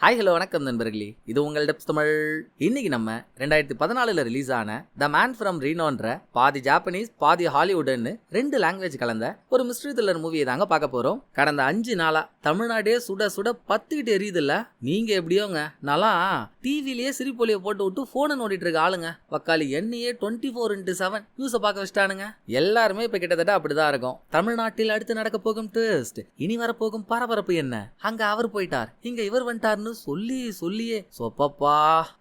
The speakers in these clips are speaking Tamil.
ஹாய் ஹலோ வணக்கம் நண்பர்களே, இது உங்கள் டெப்ஸ் தமிழ். இன்னைக்கு நம்ம 2014 ரிலீஸ் ஆன த மேன் ஃப்ரம் ரீனோன்ற பாதி ஜாப்பனீஸ் பாதி ஹாலிவுட்னு 2 லாங்குவேஜ் கலந்த ஒரு மிஸ்ட்ரி த்ரில்லர் மூவியை தாங்க பார்க்க போறோம். கடந்த 5 நாளா தமிழ்நாடே சுட சுட பத்திக்கிட்டு எரியுதுல்ல. நீங்க எப்படியோங்க, நல்லா டிவிலேயே சிரிப்பொலியை போட்டு விட்டு போனை நோண்டிட்டு இருக்க ஆளுங்க வக்காலி என்னையே 24x7 நியூஸை பார்க்க வச்சிட்டானுங்க. எல்லாருமே இப்ப கிட்டத்தட்ட அப்படிதான் இருக்கும். தமிழ்நாட்டில் அடுத்து நடக்க போகும் ட்விஸ்ட், இனி வரப்போகும் பரபரப்பு என்ன, அங்க அவர் போயிட்டார் இங்க இவர் வந்துட்டாருன்னு சொல்லியே சொப்பப்பா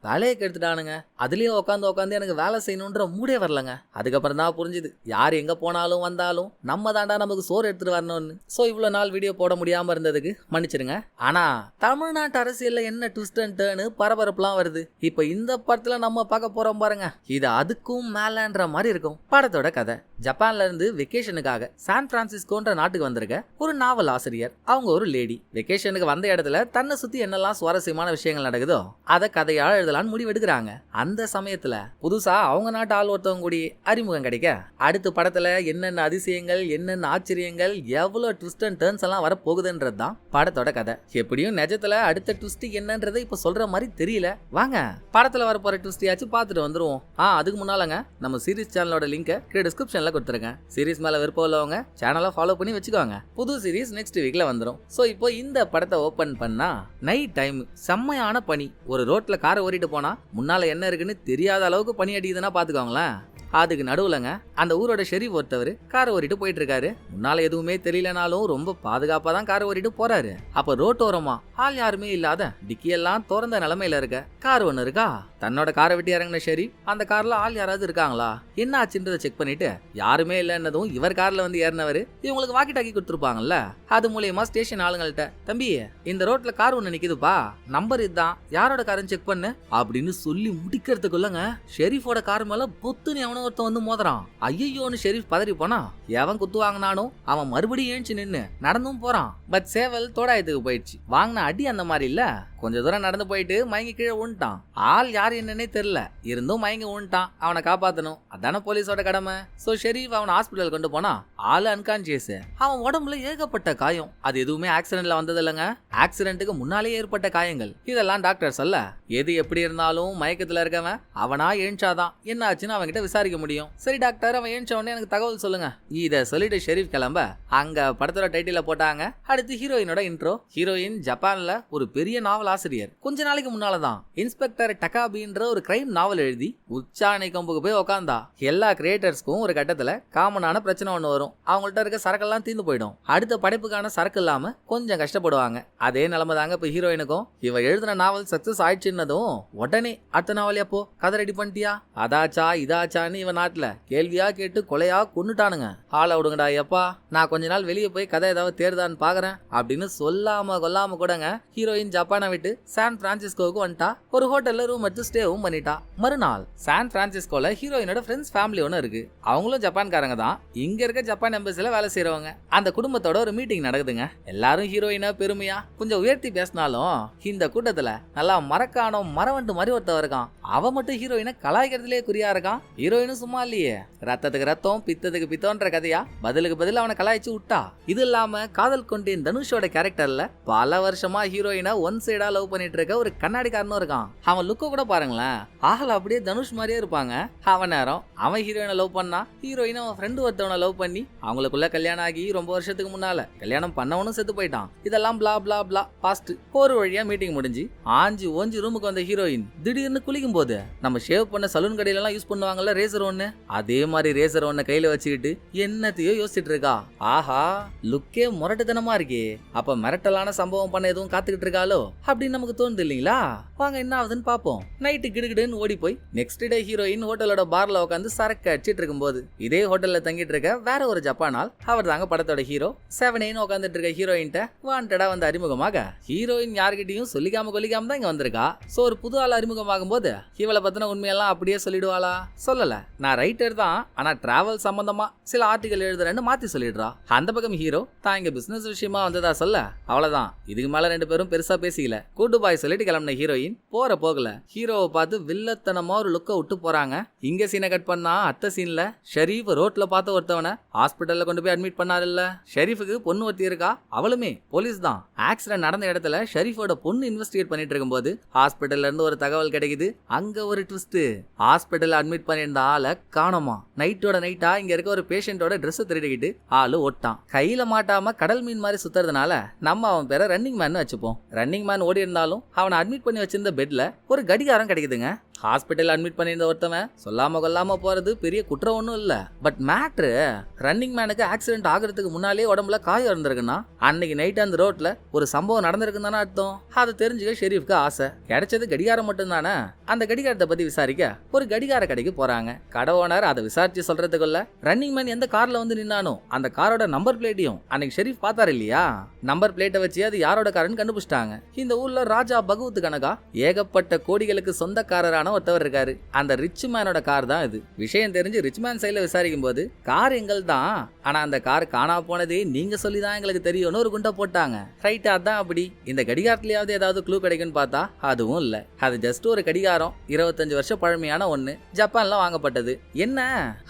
வேலையை கெடுத்துட்டானுங்க. அதுலயே உட்காந்து எனக்கு வேலை செய்யணும்ன்ற மூடே வரலங்க. அதுக்கப்புறம் தான் புரிஞ்சுது, யார் எங்க போனாலும் வந்தாலும் நம்ம தாண்டா நமக்கு சோறு எடுத்துட்டு வரணும்னு. சோ இவ்வளவு நாள் வீடியோ போட முடியாம இருந்ததுக்கு மன்னிச்சிருங்க. ஆனா தமிழ்நாட்டு அரசியல்ல என்ன ட்விஸ்ட் அண்ட் டர்னு பரபரப்புலாம் வருது. இப்ப இந்த படத்துல நம்ம பார்க்க போறோம் பாருங்க, இது அதுக்கும் மேலன்ற மாதிரி இருக்கும். படத்தோட கதை, ஜப்பான்ல இருந்து வெக்கேஷனுக்காக சான் பிரான்சிஸ்கோன்ற நாட்டுக்கு வந்திருக்க ஒரு நாவல் ஆசிரியர். அவங்க ஒரு லேடி வெக்கேஷனுக்கு வந்த இடத்துல தன்னை சுத்தி என்னெல்லாம் சுவாரஸ்யமான விஷயங்கள் நடக்குதோ அதை கதையா எழுதலான்னு முடிவு எடுக்கிறாங்க. அந்த சமயத்துல புதுசா அவங்க நாட்டு ஆள் ஒருத்தவங்க கூடி அறிமுகம் கிடைக்க, அடுத்த படத்துல என்னென்ன அதிசயங்கள் என்னென்ன ஆச்சரியங்கள் எவ்வளவு ட்விஸ்ட் அண்ட் டர்ன்ஸ் எல்லாம் வர போகுதுன்றது தான் படத்தோட கதை. எப்படியும் நிஜத்துல அடுத்த ட்விஸ்ட் என்னன்றதை இப்ப சொல்ற மாதிரி தெரியல. வாங்க படத்துல வர போற ட்விஸ்டையாச்சும் பார்த்துட்டு வந்துருவோம். அதுக்கு முன்னாலங்க நம்ம சீரிஸ் சேனலோட லிங்கை கீழே டிஸ்கிரிப்ஷன்ல கொடுத்துருக்கேன். சீரிஸ் மேல விருப்பம் உள்ளவங்க சேனலை ஃபாலோ பண்ணி வச்சுக்கோங்க. புது சீரிஸ் நெக்ஸ்ட் வீக்ல வந்துடும். சோ இப்போ இந்த படத்தை ஓபன் பண்ணா நைட் டைம், செம்மையான பனி. ஒரு ரோட்ல காரை ஓட்டிட்டு போனா முன்னால என்ன இருக்குன்னு தெரியாத அளவுக்கு பனி அடிக்குதுன்னா பாத்துக்கோங்களேன். அதுக்கு நடுவுலங்க அந்த ஊரோட ஷெரீஃப் ஒருத்தவர் காரை ஓட்டிட்டு போயிட்டு இருக்காரு. முன்னால எதுவுமே தெரியலனாலும் ரொம்ப பாதுகாப்பா தான் காரை ஓட்டிட்டு போறாரு. அப்ப ரோட்டோரமா ஆள் யாருமே இல்லாத டிக்கியெல்லாம் திறந்த நிலைமையில இருக்க கார் ஒண்ணு இருக்கா. தன்னோட காரை விட்டு இறங்கின ஷெரீஃப் அந்த கார்ல ஆள் யாராவது இருக்காங்களா என்ன ஆச்சுன்றதை செக் பண்ணிட்டு யாருமே இல்லைன்னதும் இவர் கார்ல வந்து ஏறினவர் இவங்களுக்கு வாக்கி டாக்கி கொடுத்துருப்பாங்கல்ல, அது மூலியமா ஸ்டேஷன் ஆளுங்கள்ட்ட, தம்பி இந்த ரோட்ல கார் ஒண்ணு நிக்குதுப்பா, நம்பர் இதுதான், யாரோட காருன்னு செக் பண்ணு அப்படின்னு சொல்லி முடிக்கிறதுக்குள்ளங்க ஷெரீஃபோட கார் மேல பொத்துன்னு அவன ஒருத்தன் வந்து மோதுறான். ஐயோன்னு ஷெரீஃப் பதறி போனா, எவன் குத்து வாங்கினானோ அவன் மறுபடியும் ஏஞ்சி நின்னு நடந்தும் போறான். பட் சேவல் தோடாயத்துக்கு போயிடுச்சு. வாங்கின அடி அந்த மாதிரி இல்ல, கொஞ்ச தூரம் நடந்து போயிட்டு மயங்கி கீழே விழுந்துட்டான். ஆள் யார் என்னன்னே தெரியல, இருந்தும் மயங்கி விழுந்துட்டான். அவனை காப்பாத்தணும், அதான போலீஸோட கடமை. சோ ஷெரீஃப் அவனை ஹாஸ்பிட்டல் கொண்டு போனா ஆளு அன்கான்சியஸ். அவன் உடம்புல ஏகப்பட்ட காயம். அது எதுவுமே ஆக்சிடென்ட்ல வந்தது இல்லைங்க, ஆக்சிடென்ட்டுக்கு முன்னாலே ஏற்பட்ட காயங்கள். இதெல்லாம் டாக்டர் சொல்ல, எது எப்படி இருந்தாலும் மயக்கத்துல இருக்கவன் அவனா ஏஞ்சாதான் என்ன ஆச்சுன்னு அவன் கிட்ட விசாரிக்க முடியும். சரி டாக்டர், அவன் ஏஞ்ச உடனே எனக்கு தகவல் சொல்லுங்க. இத சொல்லிட்டு ஷெரீஃப் கிளம்ப அங்க படத்தோட டைட்டில போட்டாங்க. அடுத்து ஹீரோயினோட இன்ட்ரோ. ஹீரோயின் ஜப்பான்ல ஒரு பெரிய நாவல் ஆசிரியர். கொஞ்ச நாளைக்கு முன்னாலதான் இன்ஸ்பெக்டர் டகாபின்ற ஒரு கிரைம் நாவல் எழுதி உச்சாணி கொம்புக்கு போய் உட்காந்தா. எல்லா கிரியேட்டர்ஸ்க்கும் ஒரு கட்டத்துல காமனான பிரச்சனை ஒண்ணு வரும். அவங்கள்ட்ட இருக்க சரக்கெல்லாம் தீர்ந்து போயிடும். அடுத்த படைப்புக்கான சரக்கு இல்லாம கொஞ்சம் கஷ்டப்படுவாங்க. அதே நிலைமை தாங்க இப்ப ஹீரோயினுக்கும். இவ எழுதின நாவல் சக்சஸ் ஆயிடுச்சுன்னதும் உடனே அடுத்த நாவல் எப்போ கதை ரெடி பண்ணிட்டியா, அதாச்சா இதாச்சான்னு இவன் நாட்டுல கேள்வியா கேட்டு கொலையா கொன்னுட்டானுங்க. ஆளை விடுங்கடா எப்பா, நான் கொஞ்ச நாள் வெளியே போய் கதை ஏதாவது தேர்தான்னு பாக்குறேன் அப்படின்னு சொல்லாம கொல்லாம கூடங்க ஹீரோயின் ஜப்பானை விட்டு சான் பிரான்சிஸ்கோவுக்கு வந்துட்டா. ஒரு ஹோட்டல்ல ரூம் எடுத்து ஸ்டேவும் பண்ணிட்டா. மறுநாள் சான் பிரான்சிஸ்கோல ஹீரோயினோட ஃப்ரெண்ட்ஸ் ஃபேமிலி ஒன்று இருக்கு. அவங்களும் ஜப்பான்காரங்க தான். இங்க இருக்க ஜப்பான் எம்பசில வேலை செய்யறவங்க. அந்த குடும்பத்தோட ஒரு மீட்டிங் நடக்குதுங்க. எல்லாரும் ஹீரோயினை பெருமையா கொஞ்சம் உயர்த்தி பேசினாலும் இந்த கூட்டத்துல நல்லா மரக்கானோ மரவண்டு மாதிரி ஒருத்தவ இருக்கான். அவ மட்டும் ஹீரோயினை கலாய்க்கிறதுலே குறியா இருக்கான். ஹீரோயினும் சும்மா இல்லையே, ரத்தத்துக்கு ரத்தம் பித்தத்துக்கு பித்தோன்ற கதையா பதிலுக்கு பதில் அவனை கலாய்ச்சி விட்டா. இது இல்லாம காதல் கொண்டேன் தனுஷோட கேரக்டர்ல பல வருஷமா ஹீரோயினை ஒன் சைடா லவ் பண்ணிட்டு இருக்க ஒரு கண்ணாடிக்காரனும் இருக்கான். அவன் லுக்க கூட பாருங்களேன், ஆகல அப்படியே தனுஷ் மாதிரியே இருப்பாங்க. அவன் நேரம் அவன் ஹீரோயினை லவ் பண்ணா, ஹீரோயின் அவன் ஃப்ரெண்டு ஒருத்தவனை லவ் பண்ணி அவங்களுக்குள்ள கல்யாணம் ஆகி ரொம்ப வருஷத்துக்கு முன்னால கல்யாணம் பண்ணவனும் செத்து போயிட்டான். இதெல்லாம் பிளா பிளா பிளா பாஸ்ட். ஒரு வழியா மீட்டிங் முடிஞ்சு ஆஞ்சு ஓஞ்சி ரூமுக்கு வந்த ஹீரோயின் திடீர்னு குளிக்கும் போது நம்ம ஷேவ் பண்ண சலூன் கடையில எல்லாம் யூஸ் பண்ணுவாங்கல்ல ரேசர் ஒண்ணு, அதே மாதிரி ரேசர் ஒண்ணு கையில வச்சுக்கிட்டு என்னத்தையோ யோசிச்சுட்டு இருக்கா. ஆஹா லுக்கே முரட்டுத்தனமா இருக்கே, அப்ப மிரட்டலான சம்பவம் பண்ண எதுவும் காத்துக்கிட்டு இருக்காளோ அப்படின்னு நமக்கு தோணுது இல்லீங்களா. வாங்க என்ன ஆகுதுன்னு பாப்போம். நைட்டு கிடுகிடுன்னு ஓடி போய் நெக்ஸ்ட் டே ஹீரோயின் ஹோட்டலோட பார்ல உட்காந்து சரக்கு அடிச்சிட்டு இருக்கும் போது இதே ஹோட்டல்ல தங்கிட்டு இருக்க வேற ஒரு ஜப்பானால் அவர் தாங்க படத்தோட ஹீரோ. 7 உட்காந்துட்டு இருக்க ஹீரோயின்ட்ட வாண்டடா வந்து அறிமுகமாக. ஹீரோயின் யார்கிட்டையும் சொல்லிக்காம கொல்லிக்காம தான் இங்க வந்திருக்கா. சோ ஒரு புது ஆள் அறிமுகமாகும் போது இவளை பத்தின உண்மையெல்லாம் அப்படியே சொல்லிடுவாளா, சொல்லல. நான் ரைட்டர் தான், ஆனா டிராவல் சம்பந்தமா சில ஆர்டிகல் எழுதுறேன்னு மாத்தி சொல்லிடுறா. அந்த பக்கம் ஹீரோ தான் இங்க பிசினஸ் விஷயமா வந்ததா சொல்ல, அவ்வளவுதான். இதுக்கு மேல ரெண்டு பேரும் பெருசா பேசிக்கல. கூட்டு பாய் சொல்லிட்டு கிளம்பின ஹீரோயின் போற போகல ஹீரோவை பார்த்து வில்லத்தனமா ஒரு லுக்க விட்டு போறாங்க. இங்க சீனை கட் பண்ணா அடுத்த சீன்ல ஷெரீஃப் ரோட்ல பார்த்த ஒருத்தவனை ஹாஸ்பிட்டல்ல கொண்டு போய் அட்மிட் பண்ணாருல்ல. ஷெரீஃபுக்கு பொண்ணு ஒருத்தி இருக்கா, அவளுமே போலீஸ் தான். ஆக்சிடென்ட் நடந்த இடத்துல ஷெரீஃபோட பொண்ணு இன்வெஸ்டிகேட் பண்ணிட்டு இருக்கும்போது ஹாஸ்பிட்டல்ல இருந்து ஒரு தகவல் கிடைக்குது. அங்க ஒரு ட்விஸ்ட். ஹாஸ்பிட்டல் அட்மிட் பண்ணியிருந்த ஆளை காணோமா. நைட்டோட நைட்டா இங்க இருக்க ஒரு பேஷண்டோட ட்ரெஸ் திருடிக்கிட்டு ஆளு ஓட்டான். கையில மாட்டாம கடல் மீன் மாதிரி சுத்துறதுனால நம்ம அவன் பேரை ரன்னிங் மேன் வச்சுப்போம். ரன்னிங் மேன் ஓடி இருந்தாலும் அவனை அட்மிட் பண்ணி வச்சிருந்த பெட்ல ஒரு கடிகாரம் கிடைக்குதுங்க. ஹாஸ்பிட்டல் அட்மிட் பண்ணியிருந்த ஒருத்தவன் சொல்லாம கொல்லாம போறது பெரிய குற்றம் ஒன்றும் இல்ல. பட் மேட்ரு ரன்னிங் மேனுக்கு ஆக்சிடென்ட் ஆகிறதுக்கு முன்னாலே உடம்புல காயம் இருந்திருக்குன்னா அன்னைக்கு நைட் அந்த ரோட்ல ஒரு சம்பவம் நடந்திருக்குன்னு தானே அர்த்தம். அதை தெரிஞ்சுக்க ஷெரீஃப்க்கு ஆசை. கிடைச்சது கடிகாரம் மட்டும் தானே. அந்த கடிகாரத்தை பத்தி விசாரிக்க ஒரு கடிகார கடைக்கு போறாங்க. கடை ஓனர் அதை விசாரிச்சு சொல்றதுக்குள்ள ரன்னிங் மேன் எந்த கார்ல வந்து நின்னானோ அந்த காரோட நம்பர் பிளேட்டையும் அன்னைக்கு ஷெரீஃப் பார்த்தாரு இல்லையா, நம்பர் பிளேட்டை வச்சு அது யாரோட காரன்னு கண்டுபிடிச்சிட்டாங்க. இந்த ஊர்ல ராஜா பகவத் கணக்கா ஏகப்பட்ட கோடிகளுக்கு சொந்தக்காரரான ஒருத்தவர் இருக்காரு. அந்த ரிச் மேனோட கார் தான் இது. விஷயம் தெரிஞ்சு ரிச் மேன் சைடுல விசாரிக்கும் போது கார் எங்கள் தான், ஆனா அந்த கார் காணா போனதே நீங்க சொல்லிதான் எங்களுக்கு தெரியும்னு ஒரு குண்டை போட்டாங்க. ரைட், அதான் அப்படி. இந்த கடிகாரத்திலேயாவது ஏதாவது க்ளூ கிடைக்கும்னு பார்த்தா அதுவும் இல்ல. அது ஜஸ்ட் ஒரு கடிகாரம், 25 வருஷம் பழமையான ஒண்ணு, ஜப்பான்ல வாங்கப்பட்டது. என்ன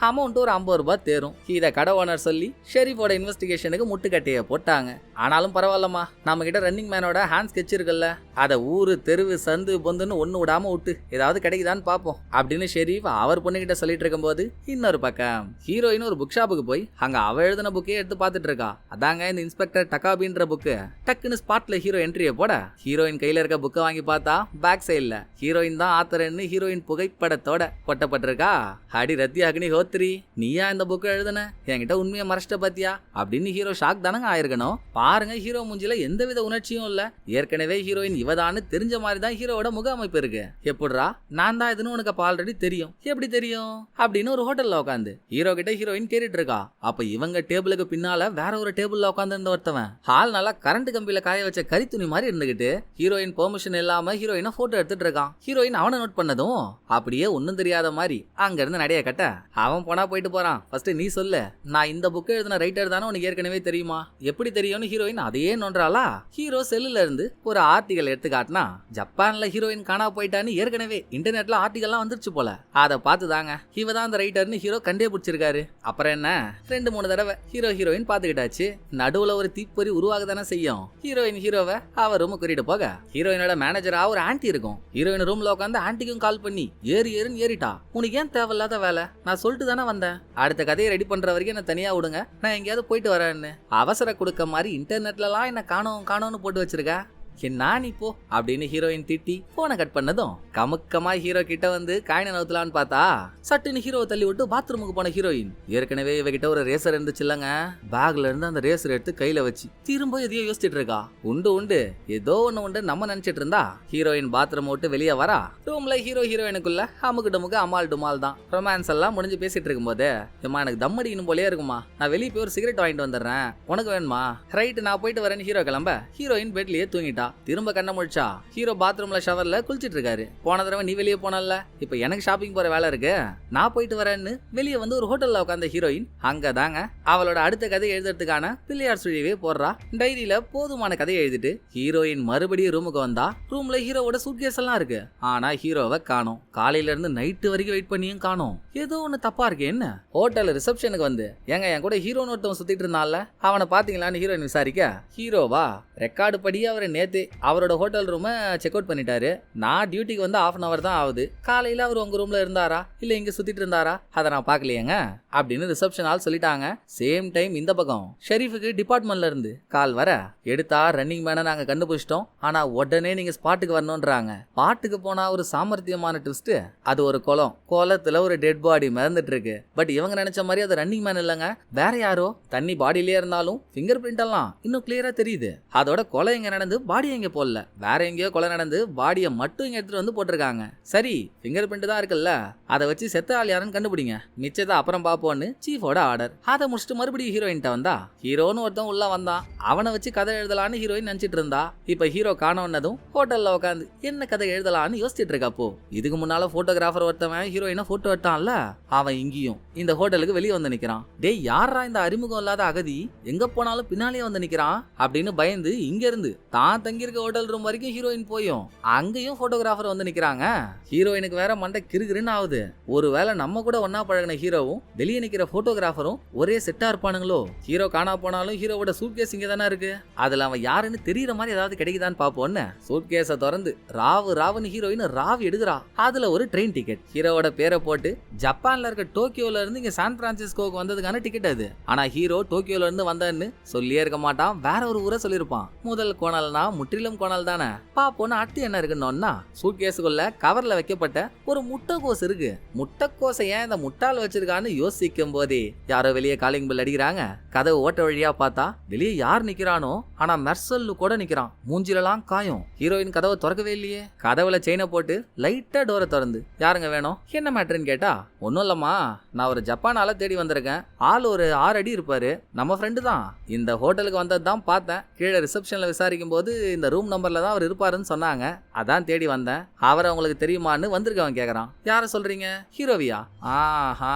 அமௌண்ட் ஒரு 50 ரூபாய் தேரும். இத கடை ஓனர் சொல்லி ஷெரீஃபோட இன்வெஸ்டிகேஷனுக்கு முட்டுக்கட்டைய போட்டாங்க. ஆனாலும் பரவாயில்லமா, நம்ம கிட்ட ரன்னிங் மேனோட ஹேண்ட் ஸ்கெட்ச் இருக்குல்ல, அதை ஊரு தெருவு சந்து பொந்துன்னு ஒண்ணு விடாம விட்டு ஏதாவது கிடைக்குதான்னு பாப்போம் அப்படின்னு ஷெரீஃப் அவர் பொண்ணுகிட்ட சொல்லிட்டு இருக்கும் போது இன்னொரு பக்கம் ஹீரோயின் ஒரு புக் ஷாப்புக்கு போய் அங்க அவ எழுதின புக்கே எடுத்து பார்த்துட்டு இருக்கா. அதாங்க இந்த இன்ஸ்பெக்டர் டக்காபின்ற புக்கு. டக்குன்னு ஸ்பாட்ல ஹீரோ என்ட்ரியை போட ஹீரோயின் கையில இருக்க புக்கை வாங்கி பார்த்தா பேக் சைட்ல ஹீரோயின் தான் ஆத்தரன்னு ஹீரோயின் புகைப்படத்தோட கொட்டப்பட்டிருக்கா. அடி ரத்தி அக்னி ஹோத்ரி, நீயா இந்த புக்கை எழுதுன, என்கிட்ட உண்மையை மறைச்சிட்ட பாத்தியா அப்படின்னு ஹீரோ ஷாக் தானங்க ஆயிருக்கணும். பாருங்க ஹீரோ மூஞ்சில எந்தவித உணர்ச்சியும் இல்ல. ஏற்கனவே ஹீரோயின் இவதான்னு தெரிஞ்ச மாதிரி தான் ஹீரோவோட முக அமைப்பு இருக்கு. எப்படிரா நான் தான் இதுன்னு உனக்கு அப்ப ஆல்ரெடி தெரியும், எப்படி தெரியும் அப்படின்னு ஒரு ஹோட்டல்ல உட்காந்து ஹீரோ கிட்ட ஹீரோயின் கேட்டுட்டு இருக்கா. அப்ப இவங்க டேபிளுக்கு பின்னால வேற ஒரு டேபிள்ல உட்காந்து இருந்த ஒருத்தவன் ஹால் நல்லா கரண்ட் கம்பியில காய வச்ச கறி துணி மாதிரி இருந்துகிட்டு ஹீரோயின் பெர்மிஷன் இல்லாம ஹீரோயினை போட்டோ எடுத்துட்டு இருக்கான். ஹீரோயின் அவனை நோட் பண்ணதும் அப்படியே ஒன்னும் தெரியாத மாதிரி அங்க இருந்து நடைய கட்ட அவன் போனா போயிட்டு போறான். ஃபர்ஸ்ட் நீ சொல்லு, நான் இந்த புக்கை எழுதின ரைட்டர் தானே உனக்கு ஏற்கனவே தெரியுமா, எப்படி தெரியும்னு ஹீரோயின் அதையே நோன்றாளா. ஹீரோ செல்லுல இருந்து ஒரு ஆர்டிகல் எடுத்து காட்டினா ஜப்பான்ல ஹீரோயின் காணா போயிட்டான்னு ஏற்கனவே இன்டர்நெட்ல ஆர்டிகல்லாம் வந்துருச்சு போல. அதை பார்த்து தாங்க இவதான் அந்த ரைட்டர்னு ஹீரோ கண்டே பிடிச்சிருக்காரு. அப்புறம் என்ன 2-3 தடவை ஹீரோயின் பாத்துக்கிட்டாச்சு. நடுவுல ஒரு தீப்பொறி உருவாக தானே செய்யும். ஹீரோவை அவ ரூம் கூட்டிட்டு போக ஹீரோயினோட மேனேஜரா ஒரு ஆன்டி இருக்கும். ஹீரோயின் ரூம்ல உட்காந்து ஆன்டிக்கும் கால் பண்ணி ஏறுன்னு ஏறிட்டா. உனக்கு ஏன் தேவையில்லாத வேலை, நான் சொல்லிட்டு தானே வந்தேன், அடுத்த கதையை ரெடி பண்ற வரைக்கும் என்ன தனியா விடுங்க, நான் எங்கேயாவது போயிட்டு வரேன்னு. அவசர கொடுக்க மாதிரி இன்டர்நெட்லலாம் என்ன காணோம்னு போட்டு வச்சிருக்க, நான் இப்போ அப்படின்னு ஹீரோயின் திட்டி போனை கட் பண்ணதும் கமுக்கமா ஹீரோ கிட்ட வந்து காயின நவுத்தலான்னு பார்த்தா சட்டுன்னு ஹீரோ தள்ளி விட்டு பாத்ரூமுக்கு போன ஹீரோயின் ஏற்கனவே இவகிட்ட ஒரு ரேசர் இருந்துச்சு இல்லங்க, பேக்ல இருந்து அந்த ரேசர் எடுத்து கையில வச்சு திரும்ப எதையோ யோசிச்சுட்டு இருக்கா. உண்டு ஏதோ ஒண்ணு நம்ம நினைச்சிட்டு இருந்தா ஹீரோயின் பாத்ரூம் விட்டு வெளியே வரா. ரூம்ல ஹீரோயினுக்குள்ள அமுக்கு டமுக்கு அமால் டுமால் தான். ரொமான்ஸ் எல்லாம் முடிஞ்சு பேசிட்டு இருக்கும் போது எனக்கு தம் அடிக்கணும் போலயே இருக்குமா, நான் வெளியே போய் ஒரு சிகரெட் வாங்கிட்டு வந்துடுறேன், உனக்கு வேணுமா, ரைட்டு நான் போயிட்டு வரேன்னு ஹீரோ கிளம்ப ஹீரோயின் பெட்லயே தூங்கிட்டா. திரும்ப கண்ண முழிச்சா ஹீரோ பாத்ரூம்ல ஷவர்ல குளிச்சிட்டு இருக்காரு. போன தடவை நீ வெளியே போனல, இப்ப எனக்கு ஷாப்பிங் போற வேலை இருக்கு, நான் போயிட்டு வரேன்னு வெளியே வந்து ஒரு ஹோட்டல்ல உட்கார்ந்த ஹீரோயின் அங்கதாங்க அவளோட அடுத்த கதை எழுதுறதுக்கான பிள்ளையார் சுழிவே போடுறா. டைரியில போதுமான கதையை எழுதிட்டு ஹீரோயின் மறுபடியும் ரூமுக்கு வந்தா. ரூம்ல ஹீரோவோட சூட்கேஸ் எல்லாம் இருக்கு, ஆனா ஹீரோவை காணோம். காலையில இருந்து நைட்டு வரைக்கும் வெயிட் பண்ணியும் காணோம். ஏதோ ஒண்ணு தப்பா இருக்கு. என்ன ஹோட்டல் ரிசப்ஷனுக்கு வந்து எங்க என் கூட ஹீரோன்னு ஒருத்தவன் சுத்திட்டு இருந்தால, அவனை பாத்தீங்களான்னு ஹீரோயின் விசாரிக்க ஹீரோவா ரெக்கார்டு படி அவர் நேத்து அவரோட ஹோட்டல் ரூமை செக் அவுட் பண்ணிட்டாரு. நான் டியூட்டிக்கு வந்து 1/2 hour தான் ஆகுது. காலையில அவர் உங்க ரூம்ல இருந்தாரா இல்ல இங்க சுத்திட்டு இருந்தாரா அதை நான் பாக்கலையேங்க அப்படின்னு ரிசப்ஷன் ஆள் சொல்லிட்டாங்க. சேம் டைம் இந்த பக்கம் ஷெரீஃபுக்கு டிபார்ட்மெண்ட்ல இருந்து கால் வர எடுத்தா ரன்னிங் மேனை நாங்க கண்டுபிடிச்சிட்டோம், ஆனா உடனே நீங்க ஸ்பாட்டுக்கு வரணும்ன்றாங்க. ஸ்பாட்டுக்கு போனா ஒரு சாமர்த்தியமான ட்விஸ்ட், அது ஒரு குளத்துல ஒரு டெட் பாடி மிதந்துட்டு இருக்கு. பட் இவங்க நினைச்ச மாதிரி அது ரன்னிங் மேன் இல்லங்க, வேற யாரோ. தண்ணி பாடியிலே இருந்தாலும் ஃபிங்கர் பிரிண்ட் எல்லாம் இன்னும் கிளியரா தெரியுது. அதோட கொலை எங்க நடந்து பாடி எங்க போடல, வேற எங்கேயோ கொலை நடந்து பாடியை மட்டும் இங்க எடுத்துட்டு வந்து போட்டிருக்காங்க. சரி ஃபிங்கர் பிரிண்ட் தான் இருக்குல்ல, அதை வச்சு செத்த ஆள் யாருன்னு கண்டுபிடிங்க, மிச்சத்தை அப்புறம் பாப்போன்னு சீஃபோட ஆர்டர். அதை முடிச்சுட்டு மறுபடியும் ஹீரோயின்ட்ட வந்தா. ஹீரோன்னு ஒருத்தன் உள்ள வந்தான், அவனை வச்சு கதை எழுதலான்னு ஹீரோயின் நினைச்சிட்டு இருந்தா. இப்ப ஹீரோ காணோன்னதும் ஹோட்டல்ல உட்காந்து என்ன கதை எழுதலான்னு யோசிச்சுட்டு இருக்காப்போ இதுக்கு முன்னால போட்டோகிராஃபர் ஒருத்தவன் ஹீரோயினை போட்டோ எடுத்தான்ல, அவன் இங்கேயும் இந்த ஹோட்டலுக்கு வெளியே வந்து நிக்கிறான். டேய் யாரா இந்த அறிமுகம் இல்லாத அகதி எங்க போனாலும் பின்னாலேயே வந்து நிக்கிறான் அப்படின்னு பயந்து இங்க இருந்து தான் தங்கியிருக்க ஹோட்டல் ரூம் வரைக்கும் ஹீரோயின் போயும் அங்கேயும் போட்டோகிராஃபர் வந்து நிக்கிறாங்க. ஹீரோயினுக்கு வேற மண்டை கிறுகிறுன்னு ஆகுது. ஒருவேளை நம்ம கூட ஒன்னா பழகின ஹீரோவும் வெளியே நிக்கிற போட்டோகிராஃபரும் ஒரே செட்டா இருப்பானுங்களோ? ஹீரோ காணா போனாலும் ஹீரோவோட சூட்கேஸ் இங்க தானே இருக்கு. அதுல அவன் யாருன்னு தெரியற மாதிரி ஏதாவது கிடைக்குதான்னு பாப்போன்னு சூட்கேஸை திறந்து ராவுன்னு ஹீரோயின் ராவி எடுக்கிறா. அதுல ஒரு ட்ரெயின் டிக்கெட். ஹீரோவோட பேரை போட்டு ஜப்பான்ல இருக்க டோக்கியோல இருந்து இங்க சான் பிரான்சிஸ்கோக்கு வந்ததுக்கான டிக்கெட் அது. ஆனா ஹீரோ டோக்கியோல இருந்து வந்தான்னு சொல்லியே இருக்க மாட்டான். வேற ஒரு ஊரை சொல்லிருப்பான். முதல் கோணல்னா முற்றிலும் கோணல் தானே. பாப்போன்னு அடுத்து என்ன இருக்குன்னா சூட்கேஸுக்குள்ள கவர்ல வைக்கப்பட்ட ஒரு முட்டைக்கோஸ் இருக்கு. முட்டைக்கோசை ஏன் இந்த முட்டால் வச்சிருக்கான்னு யோசிக்கும் போதே யாரோ வெளியே காலிங் பெல் அடிக்கிறாங்க. கதவு ஓட்ட வழியா பார்த்தா வெளியே யார் நிக்கிறானோ ஆனா மெர்சல்லு கூட நிக்கிறான். மூஞ்சிலலாம் காயம். ஹீரோயின் கதவை திறக்கவே இல்லையே. கதவுல செயினை போட்டு லைட்டா டோரை திறந்து யாருங்க வேணும் என்ன மேட்டர்ன்னு கேட்டா ஒன்னும் இல்லம்மா, நான் ஒரு ஜப்பான் ஆளை தேடி வந்திருக்கேன். ஆள் ஒரு 6 அடி இருப்பாரு. நம்ம ஃப்ரெண்டு தான். இந்த ஹோட்டலுக்கு வந்தது தான் பார்த்தேன். கீழே ரிசப்ஷன்ல விசாரிக்கும் போது இந்த ரூம் நம்பர்ல தான் அவர் இருப்பாருன்னு சொன்னாங்க. அதான் தேடி வந்தேன். அவரை உங்களுக்கு தெரியுமான்னு வந்திருக்கவன் கேக்குறான். யார சொல்றீங்க? ஹீரோவியா? ஆஹா,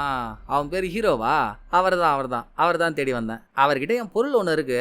அவன் பேரு ஹீரோவா? அவர் தான் தேடி வந்தேன். அவர்கிட்ட என் பொருள் ஒன்று இருக்கு,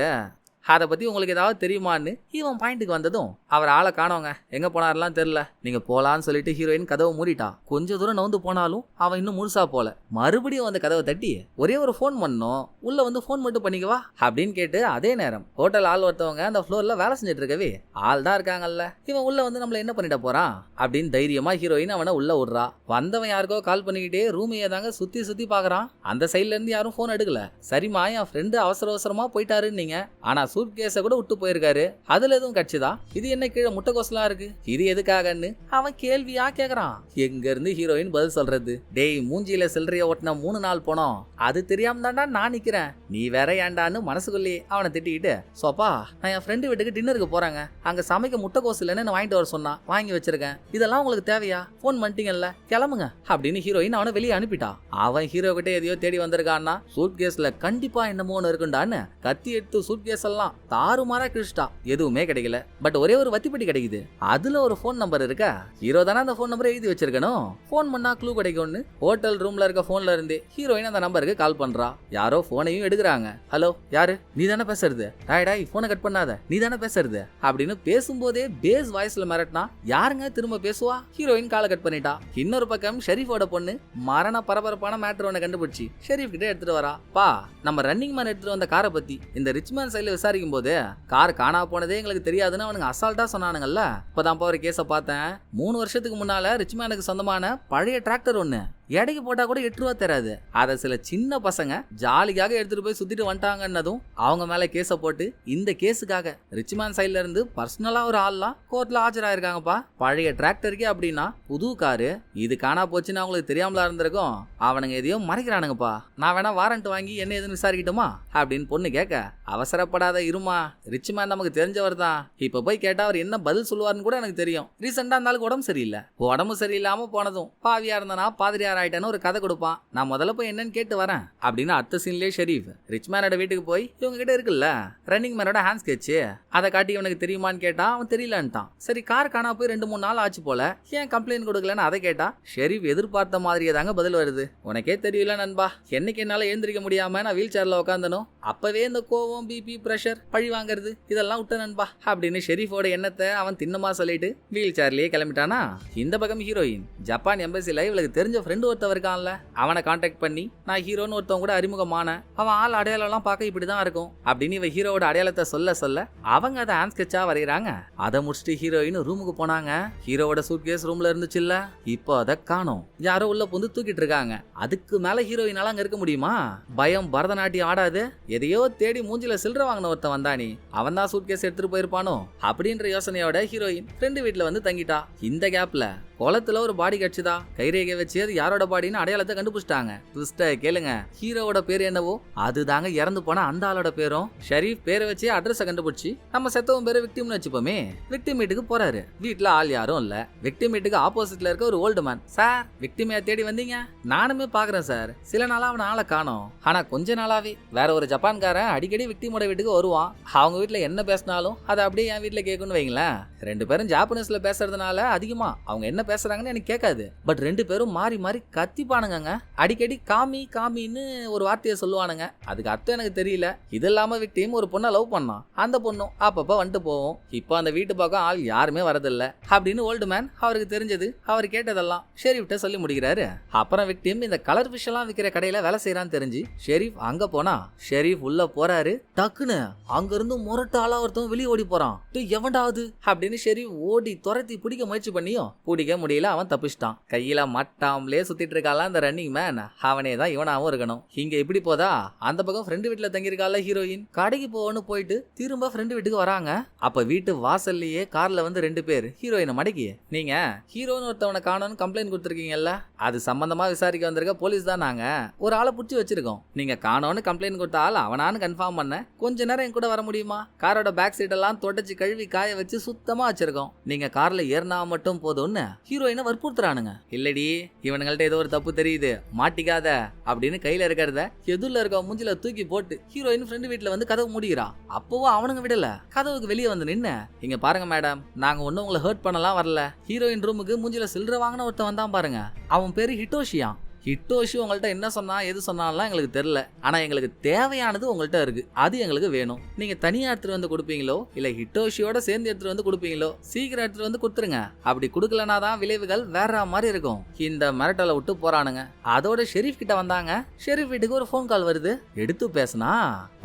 அதை பத்தி உங்களுக்கு ஏதாவது தெரியுமான்னு இவன் பாயிண்ட்டுக்கு வந்ததும் அவர் ஆளை காணோங்க, எங்க போனாரெல்லாம் தெரியல, நீங்க போலான்னு சொல்லிட்டு ஹீரோயின் கதவை மூடிட்டா. கொஞ்ச தூரம் நவுந்து போனாலும் அவன் இன்னும் முழுசா போல. மறுபடியும் அந்த கதவை தட்டி ஒரே ஒரு ஃபோன் பண்ணோம், உள்ள வந்து ஃபோன் மட்டும் பண்ணிக்கவா அப்படின்னு கேட்டு அதே நேரம் ஹோட்டல் ஆள் ஒருத்தவங்க அந்த ஃப்ளோர்ல வேலை செஞ்சுட்டு இருக்கவே ஆள் தான் இருக்காங்கல்ல, இவன் உள்ள வந்து நம்மள என்ன பண்ணிட்ட போறான் அப்படின்னு தைரியமா ஹீரோயின் அவனை உள்ள விடுறா. வந்தவன் யாருக்கோ கால் பண்ணிக்கிட்டே ரூமையே தாங்க சுத்தி பாக்குறான். அந்த சைட்ல இருந்து யாரும் ஃபோன் எடுக்கல. சரிமா, என் ஃப்ரெண்டு அவசரமா போயிட்டாருன்னு நீங்க, ஆனா சூட் கேஸ கூட விட்டு போயிருக்காரு, அதுல எதுவும் கட்சிதா? இது என்ன கீழே முட்டைக்கோசலாம் இருக்கு, இது எதுக்காகன்னு அவன் கேள்வியா கேக்குறான். எங்க இருந்து ஹீரோயின் பதில் சொல்றது? டேய், மூஞ்சியில சில்லறைய ஓட்டின 3 நாள் போனோம், அது தெரியாம தான்டா நான் நிக்கிறேன், நீ வேற ஏண்டான்னு மனசுக்குள்ளே அவனை திட்டிக்கிட்டு, சோப்பா நான் என் ஃப்ரெண்டு வீட்டுக்கு டின்னருக்கு போறாங்க, அங்க சமைக்க முட்டைக்கோசு இல்லைன்னு வாங்கிட்டு வர சொன்னா, வாங்கி வச்சிருக்கேன், இதெல்லாம் உங்களுக்கு தேவையா? போன் பண்ணிட்டீங்கல்ல, கிளம்புங்க அப்படின்னு ஹீரோயின் அவனை வெளியே அனுப்பிட்டா. அவன் ஹீரோ கிட்ட எதையோ தேடி வந்திருக்கான்னா சூட் கேஸ்ல கண்டிப்பா என்னமோ ஒன்று இருக்குண்டான்னு கத்தி எடுத்து சூட் கேஸ் எல்லாம் தாறுமாறா கிழிச்சிட்டா. எதுவுமே கிடைக்கல. பட் ஒரே ஒரு வத்திப்பெட்டி கிடைக்குது. அதுல ஒரு போன் நம்பர் இருக்கா. ஹீரோ தானே அந்த போன் நம்பரை எழுதி வச்சிருக்கணும். போன் பண்ணா க்ளூ கிடைக்கும்னு ஹோட்டல் ரூம்ல இருக்க போன்ல இருந்து ஹீரோயின் அந்த நம்பருக்கு கால் பண்றா. யாரோ போனையும் எடுக்கிறாங்க. ஹலோ, யாரு? நீ தானே பேசுறது? டாய் போனை கட் பண்ணாத, நீ தானே பேசுறது அப்படின்னு பேசும்போதே பேஸ் வாய்ஸ்ல மிரட்டினா யாருங்க திரும்ப பேசுவா? ஹீரோயின் காலை கட் பண்ணிட்டா. இன்னொரு பக்கம் ஷெரீஃபோட பொண்ணு மரண பரபரப்பான மேட்டர் ஒன்று கண்டுபிடிச்சு ஷெரீஃப் கிட்ட எடுத்துட்டு வரா. பா, நம்ம ரன்னிங் மேன் எடுத்துட்டு வந்த காரை பத்தி இந்த ரிச்மேன் சைட்ல விசாரிக்கும் போது கார் காணா போனதே எங்களுக்கு தெரியாதுன்னு அவனுங்க அசால்ட்டா சொன்னானுங்கல்ல. இப்பதான் ஒரு கேஸ பார்த்தேன். 3 வருஷத்துக்கு முன்னால ரிச்மேனுக்கு சொந்தமான பழைய டிராக்டர் ஒண்ணு எடைக்கு போட்டா கூட 8 ரூபா தராது. அதை சில சின்ன பசங்க ஜாலிக்காக எடுத்துட்டு போய் சுத்திட்டு வந்துட்டாங்கன்னதும் அவங்க மேல கேஸ போட்டு இந்த கேஸுக்காக ரிச்மேன் சைட்ல இருந்து பர்சனலா ஒரு ஆள்லாம் கோர்ட்ல ஆஜராயிருக்காங்கப்பா. பழைய டிராக்டருக்கே அப்படின்னா புது காரு, இது காணா போச்சுன்னு அவங்களுக்கு தெரியாமலா இருந்திருக்கும். அவனுங்க எதையும் மறைக்கிறானுங்கப்பா. நான் வேணா வாரண்ட் வாங்கி என்ன எதுன்னு விசாரிக்கட்டுமா அப்படின்னு பொண்ணு கேட்க, அவசரப்படாத இருமா, ரிச்மேன் நமக்கு தெரிஞ்சவர் தான். இப்ப போய் கேட்டா அவர் என்ன பதில் சொல்லுவாருன்னு கூட எனக்கு தெரியும். ரீசெண்டா இருந்தாலும் உடம்பு சரியில்லை. உடம்பு சரியில்லாம போனதும் பாவியா இருந்தானா பாதிரியார் ஆயிட்டான்னு ஒரு கதை கொடுப்பான். நான் முதல்ல போய் என்னன்னு கேட்டு வரேன் அப்படின்னு அடுத்த சீன்லயே ஷெரீஃப் ரிச்மேனோட வீட்டுக்கு போய் இவங்க கிட்ட இருக்குல்ல ரன்னிங் மேனோட ஹேண்ட் ஸ்கெட்ச், அதை காட்டி இவனுக்கு தெரியுமான்னு கேட்டா அவன் தெரியலன்ட்டான். சரி, கார் காணா போய் 2-3 நாள் ஆச்சு போல, ஏன் கம்ப்ளைண்ட் கொடுக்கலன்னு அதை கேட்டா ஷெரீஃப் எதிர்பார்த்த மாதிரியே தாங்க பதில் வருது. உனக்கே தெரியல நண்பா, என்னைக்கு என்னால எழுந்திருக்க முடியாம நான் வீல் சேர்ல உட்காந்தனும் அப்பவே இந்த கோவம், பிபி, பிரஷர், பழி வாங்குறது இதெல்லாம் விட்ட நண்பா அப்படின்னு ஷெரீஃபோட எண்ணத்தை அவன் தின்னமா சொல்லிட்டு வீல் சேர்லயே கிளம்பிட்டானா. இந்த பக்கம் ஹீரோயின் ஜப்பான் எம்பசில இவளுக்கு தெரிஞ்ச ஃப்ரெண்டு ஒருத்தவர் இருக்கான்ல, அவனை கான்டாக்ட் பண்ணி நான் ஹீரோன்னு ஒருத்தவங்க கூட அறிமுகமான, அவன் ஆள் அடையாளம் எல்லாம் பார்க்க இப்படிதான் இருக்கும் அப்படின்னு இவ ஹீரோவோட அடையாளத்தை சொல்ல அவங்க அதை ஹேண்ட் ஸ்கெட்சா வரைகிறாங்க. அதை முடிச்சுட்டு ஹீரோயின் ரூமுக்கு போனாங்க. ஹீரோவோட சூட்கேஸ் ரூம்ல இருந்துச்சுல்ல, இப்போ அதை காணோம். யாரோ உள்ள புந்து தூக்கிட்டு இருக்காங்க. அதுக்கு மேல ஹீரோயினால அங்க இருக்க முடியுமா? பயம் பரதநாட்டியம் ஆடாது. எதையோ தேடி மூஞ்சில சில்லற வாங்கின ஒருத்தன் வந்தானி, அவன் தான் சூட்கேஸ் எடுத்துட்டு போயிருப்பானோ அப்படின்ற யோசனையோட ஹீரோயின் ஃப்ரெண்டு வீட்டுல வந்து தங்கிட்டா. இந்த கேப்ல குளத்துல ஒரு பாடி கட்சிதா கைரேகை வச்சு அது யாரோட பாடின்னு அடையாளத்தை கண்டுபிடிச்சிட்டாங்க. ட்விஸ்ட கேளுங்க, ஹீரோவோட பேர் என்னவோ அதுதாங்க இறந்து போன அந்த ஆளோட பேரும். ஷெரீஃப் பேரை வச்சு அட்ரஸ கண்டுபிடிச்சு நம்ம செத்தவன் பேரை விக்டிம்னு வச்சுப்போமே. விக்டிம் வீட்டுக்கு போறாரு. வீட்டுல ஆள் யாரும் இல்ல. விக்டிம் வீட்டுக்கு ஆப்போசிட்ல இருக்க ஒரு ஓல்டு மேன், சார் விக்டிமையா தேடி வந்தீங்க? நானுமே பாக்குறேன் சார், சில நாளா அவன் ஆளை காணோம். ஆனா கொஞ்ச நாளாவே வேற ஒரு ஜப்பான்காரன் அடிக்கடி விக்டிமோட வீட்டுக்கு வருவான். அவங்க வீட்டுல என்ன பேசினாலும் அதை அப்படியே என் வீட்டுல கேட்கும்னு வைங்களேன். 2 பேரும் ஜாப்பனீஸ்ல பேசுறதுனால அதிகமா அவங்க என்ன பேசுறாங்கன்னு எனக்கு கேட்காது. பட் ரெண்டு பேரும் மாறி மாறி கத்திப்பானுங்க. அடிக்கடி காமி காமின்னு ஒரு வார்த்தையை சொல்லுவானுங்க. அதுக்கு அர்த்தம் எனக்கு தெரியல. இது இல்லாம விக்டிம் ஒரு பொண்ணை லவ் பண்ணான். அந்த பொண்ணும் அப்பப்ப வந்துட்டு போவோம். இப்போ அந்த வீட்டு பக்கம் ஆள் யாருமே வரதில்ல அப்படின்னு ஓல்டு மேன் அவருக்கு தெரிஞ்சது அவர் கேட்டதெல்லாம் ஷெரீஃப்ட்ட சொல்லி முடிக்கிறாரு. அப்புறம் விக்டிம் இந்த கலர் ஃபிஷ் எல்லாம் விற்கிற கடையில வேலை செய்யறான்னு தெரிஞ்சு ஷெரீஃப் அங்க போனா ஷெரீஃப் உள்ள போறாரு. டக்குன்னு அங்க இருந்து முரட்டு ஆளா ஒருத்தன் வெளியே ஓடி போறான். எவன்டாவது அப்படின்னு ஷெரீஃப் ஓடி துரத்தி பிடிக்க முயற்சி பண்ணியும் பிடிக்க முடியல. அவன் தப்பிச்சிட்டான். கையில மட்டாமலே சுத்திட்டு இருக்கால அந்த ரன்னிங் மேன், அவனே தான் இவனாவும் இருக்கணும். இங்க இப்படி போதா அந்த பக்கம் ஃப்ரெண்டு வீட்டுல தங்கியிருக்கால ஹீரோயின், கடைக்கு போன்னு போயிட்டு திரும்ப ஃப்ரெண்டு வீட்டுக்கு வராங்க. அப்ப வீட்டு வாசல்லையே கார்ல வந்து ரெண்டு பேர் ஹீரோயினை மடக்கி, நீங்க ஹீரோன்னு ஒருத்தவனை காணோன்னு கம்ப்ளைண்ட் கொடுத்துருக்கீங்கல்ல, அது சம்பந்தமா விசாரிக்க வந்திருக்க போலீஸ் தான். நாங்க ஒரு ஆளை புடிச்சு வச்சிருக்கோம். நீங்க காணோன்னு கம்ப்ளைண்ட் கொடுத்த ஆள் அவனான்னு கன்ஃபார்ம் பண்ண கொஞ்ச நேரம் என் கூட வர முடியுமா? காரோட பேக் சீட் எல்லாம் தொடச்சு கழுவி காய வச்சு சுத்தமா வச்சிருக்கோம். நீங்க கார்ல ஏறினா மட்டும் போதும்னு ஹீரோயினை வற்புறுத்துறானுங்க. இல்லடி, இவனுங்கள்ட்ட ஏதோ ஒரு தப்பு தெரியுது, மாட்டிக்காத அப்படின்னு கையில இருக்கிறத எதுல இருக்க மூஞ்சில தூக்கி போட்டு ஹீரோயின் ஃப்ரெண்டு வீட்டுல வந்து கதவு மூடிக்கிறான். அப்பவும் அவனுங்க விடல. கதவுக்கு வெளியே வந்து நின்னு, இங்க பாருங்க மேடம், நாங்க ஒன்னும் உங்களை ஹர்ட் பண்ணலாம் வரல. ஹீரோயின் ரூமுக்கு மூஞ்சில சில்லற வாங்கின ஒருத்தன் வந்தான் பாருங்க, அவன் பேரு ஹிட்டோஷியா. ஹிட்டோஷி உங்கள்கிட்ட என்ன சொன்னா எது சொன்னாலாம் எங்களுக்கு தெரியல. ஆனா எங்களுக்கு தேவையானது உங்கள்கிட்ட இருக்கு, அது எங்களுக்கு வேணும். நீங்க தனியா எடுத்துட்டு வந்து கொடுப்பீங்களோ இல்ல ஹிட்டோஷியோட சேர்ந்து எடுத்துட்டு வந்து கொடுப்பீங்களோ சீக்கிரம் எடுத்துட்டு வந்து கொடுத்துருங்க. அப்படி கொடுக்கலனா தான் விளைவுகள் வேற மாதிரி இருக்கும். இந்த மிரட்டலை விட்டு போறானுங்க. அதோட ஷெரீஃப் கிட்ட வந்தாங்க. ஷெரீஃப் வீட்டுக்கு ஒரு ஃபோன் கால் வருது. எடுத்து பேசினா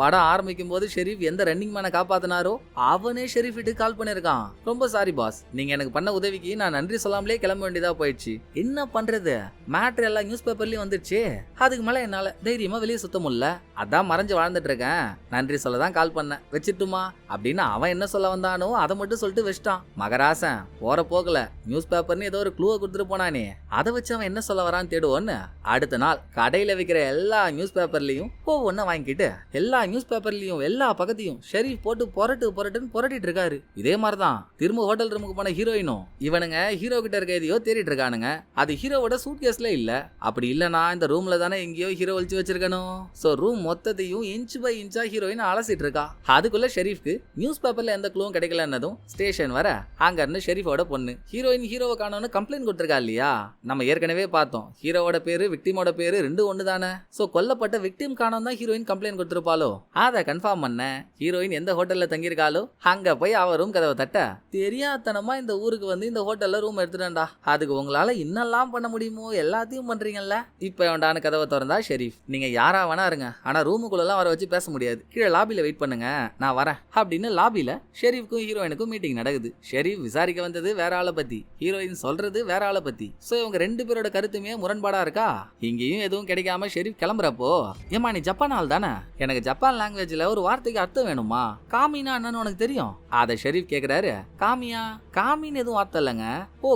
படம் ஆரம்பிக்கும் போது ஷெரீஃப் எந்த ரன்னிங் மேனை காப்பாத்தினாரோ அவனே ஷெரீஃப் வீட்டுக்கு கால் பண்ணிருக்கான். ரொம்ப சாரி பாஸ், நீங்க எனக்கு பண்ண உதவிக்கு நான் நன்றி சொல்லாமலே கிளம்ப வேண்டியதா போயிடுச்சு. என்ன பண்றது, மேட்ரு எல்லாம் நியூஸ் பேப்பர்லயும் வந்துருச்சு. அதுக்கு மேல என்னால தைரியமா வெளியே சுத்த முடியல. அதான் மறைஞ்சு வாழ்ந்துட்டு இருக்கேன். நன்றி சொல்ல தான் கால் பண்ணேன், வச்சிட்டுமா அப்படின்னு அவன் என்ன சொல்ல வந்தானோ அதை மட்டும் சொல்லிட்டு வச்சிட்டான். மகராசன் போற போகல நியூஸ் பேப்பர்னு ஏதோ ஒரு க்ளூவை கொடுத்துட்டு போனானே, அதை வச்சு அவன் என்ன சொல்ல வரான்னு தேடுவோன்னு அடுத்த நாள் கடையில விற்கிற எல்லா நியூஸ் பேப்பர்லயும் ஒவ்வொன்னு வாங்கிட்டு எல்லா நியூஸ் பேப்பர்லயும் எல்லா பக்கத்தையும் ஷெரீஃப் போட்டு புரட்டுன்னு புரட்டிட்டு இருக்காரு. இதே மாதிரிதான் திரும்ப ஹோட்டல் ரூமுக்கு போன ஹீரோயினும் இவனுங்க ஹீரோ கிட்ட இருக்க எதையோ தேடிட்டு இருக்கானுங்க. அது ஹீரோவோட சூட் கேஸ்ல இல்ல. அப்படி இல்லனா இந்த ரூம்ல தானே எங்கேயோ ஹீரோ ஒளிச்சு வச்சிருக்கணும். சோ ரூம் மொத்தத்தையும் இன்ச் பை இன்ச்சா ஹீரோயின் அலசிட்டு இருக்கா. அதுக்குள்ள ஷெரீஃப்க்கு நியூஸ் பேப்பர்ல எந்த க்ளூவும் கிடைக்கலன்னதும் ஸ்டேஷன் வர அங்க இருந்து ஷெரீஃபோட பொண்ணு ஹீரோயின் ஹீரோவை காணோன்னு கம்ப்ளைண்ட் கொடுத்திருக்கா இல்லையா. நம்ம ஏற்கனவே பார்த்தோம், ஹீரோவோட பேரு விக்டிமோட பேரு ரெண்டு ஒண்ணு தானே. சோ கொல்லப்பட்ட விக்டிம் காணோம் தான் ஹீரோயின் கம்ப்ளைண்ட் கொடுத்திருப்பாளோ. அதை கன்ஃபார்ம் பண்ண ஹீரோயின் எந்த ஹோட்டல்ல தங்கியிருக்காளோ அங்க போய் அவ ரூம் கதவை தட்ட, தெரியாதனமா இந்த ஊருக்கு வந்து இந்த ஹோட்டல்ல ரூம் எடுத்துட்டா. அதுக்கு உங்களால இன்னெல்லாம் பண்ண முடியுமோ எல்லாத்தையும் பண்றீங்கல்ல. இப்ப வேண்டான கதவை திறந்தா ஷெரீஃப், நீங்க யாரா வேணா இருங்க, ஆனா ரூமுக்குள்ள வர வச்சு பேச முடியாது, கீழே லாபில வெயிட் பண்ணுங்க, நான் வரேன் அப்படின்னு லாபில ஷெரீஃப்க்கும் ஹீரோயினுக்கும் மீட்டிங் நடக்குது. ஷெரீஃப் விசாரிக்க வந்தது வேற ஆளை பத்தி, ஹீரோயின் சொல்றது வேற ஆளை பத்தி. சோ இவங்க ரெண்டு பேரோட கருத்துமே முரண்பாடா இருக்கா. இங்கேயும் எதுவும் கிடைக்காம ஷெரீஃப் கிளம்புறப்போ, ஏமா நீ ஜப்பான் ஆள் தானே, எனக்கு ஜப்பான் லாங்குவேஜ்ல ஒரு வார்த்தைக்கு அர்த்தம் வேணுமா, காமினா என்னன்னு உனக்கு தெரியும்? அதை ஷெரீஃப் கேக்குறாரு. காமியா, காமின்னு எதுவும் வார்த்தை இல்லைங்க. ஓ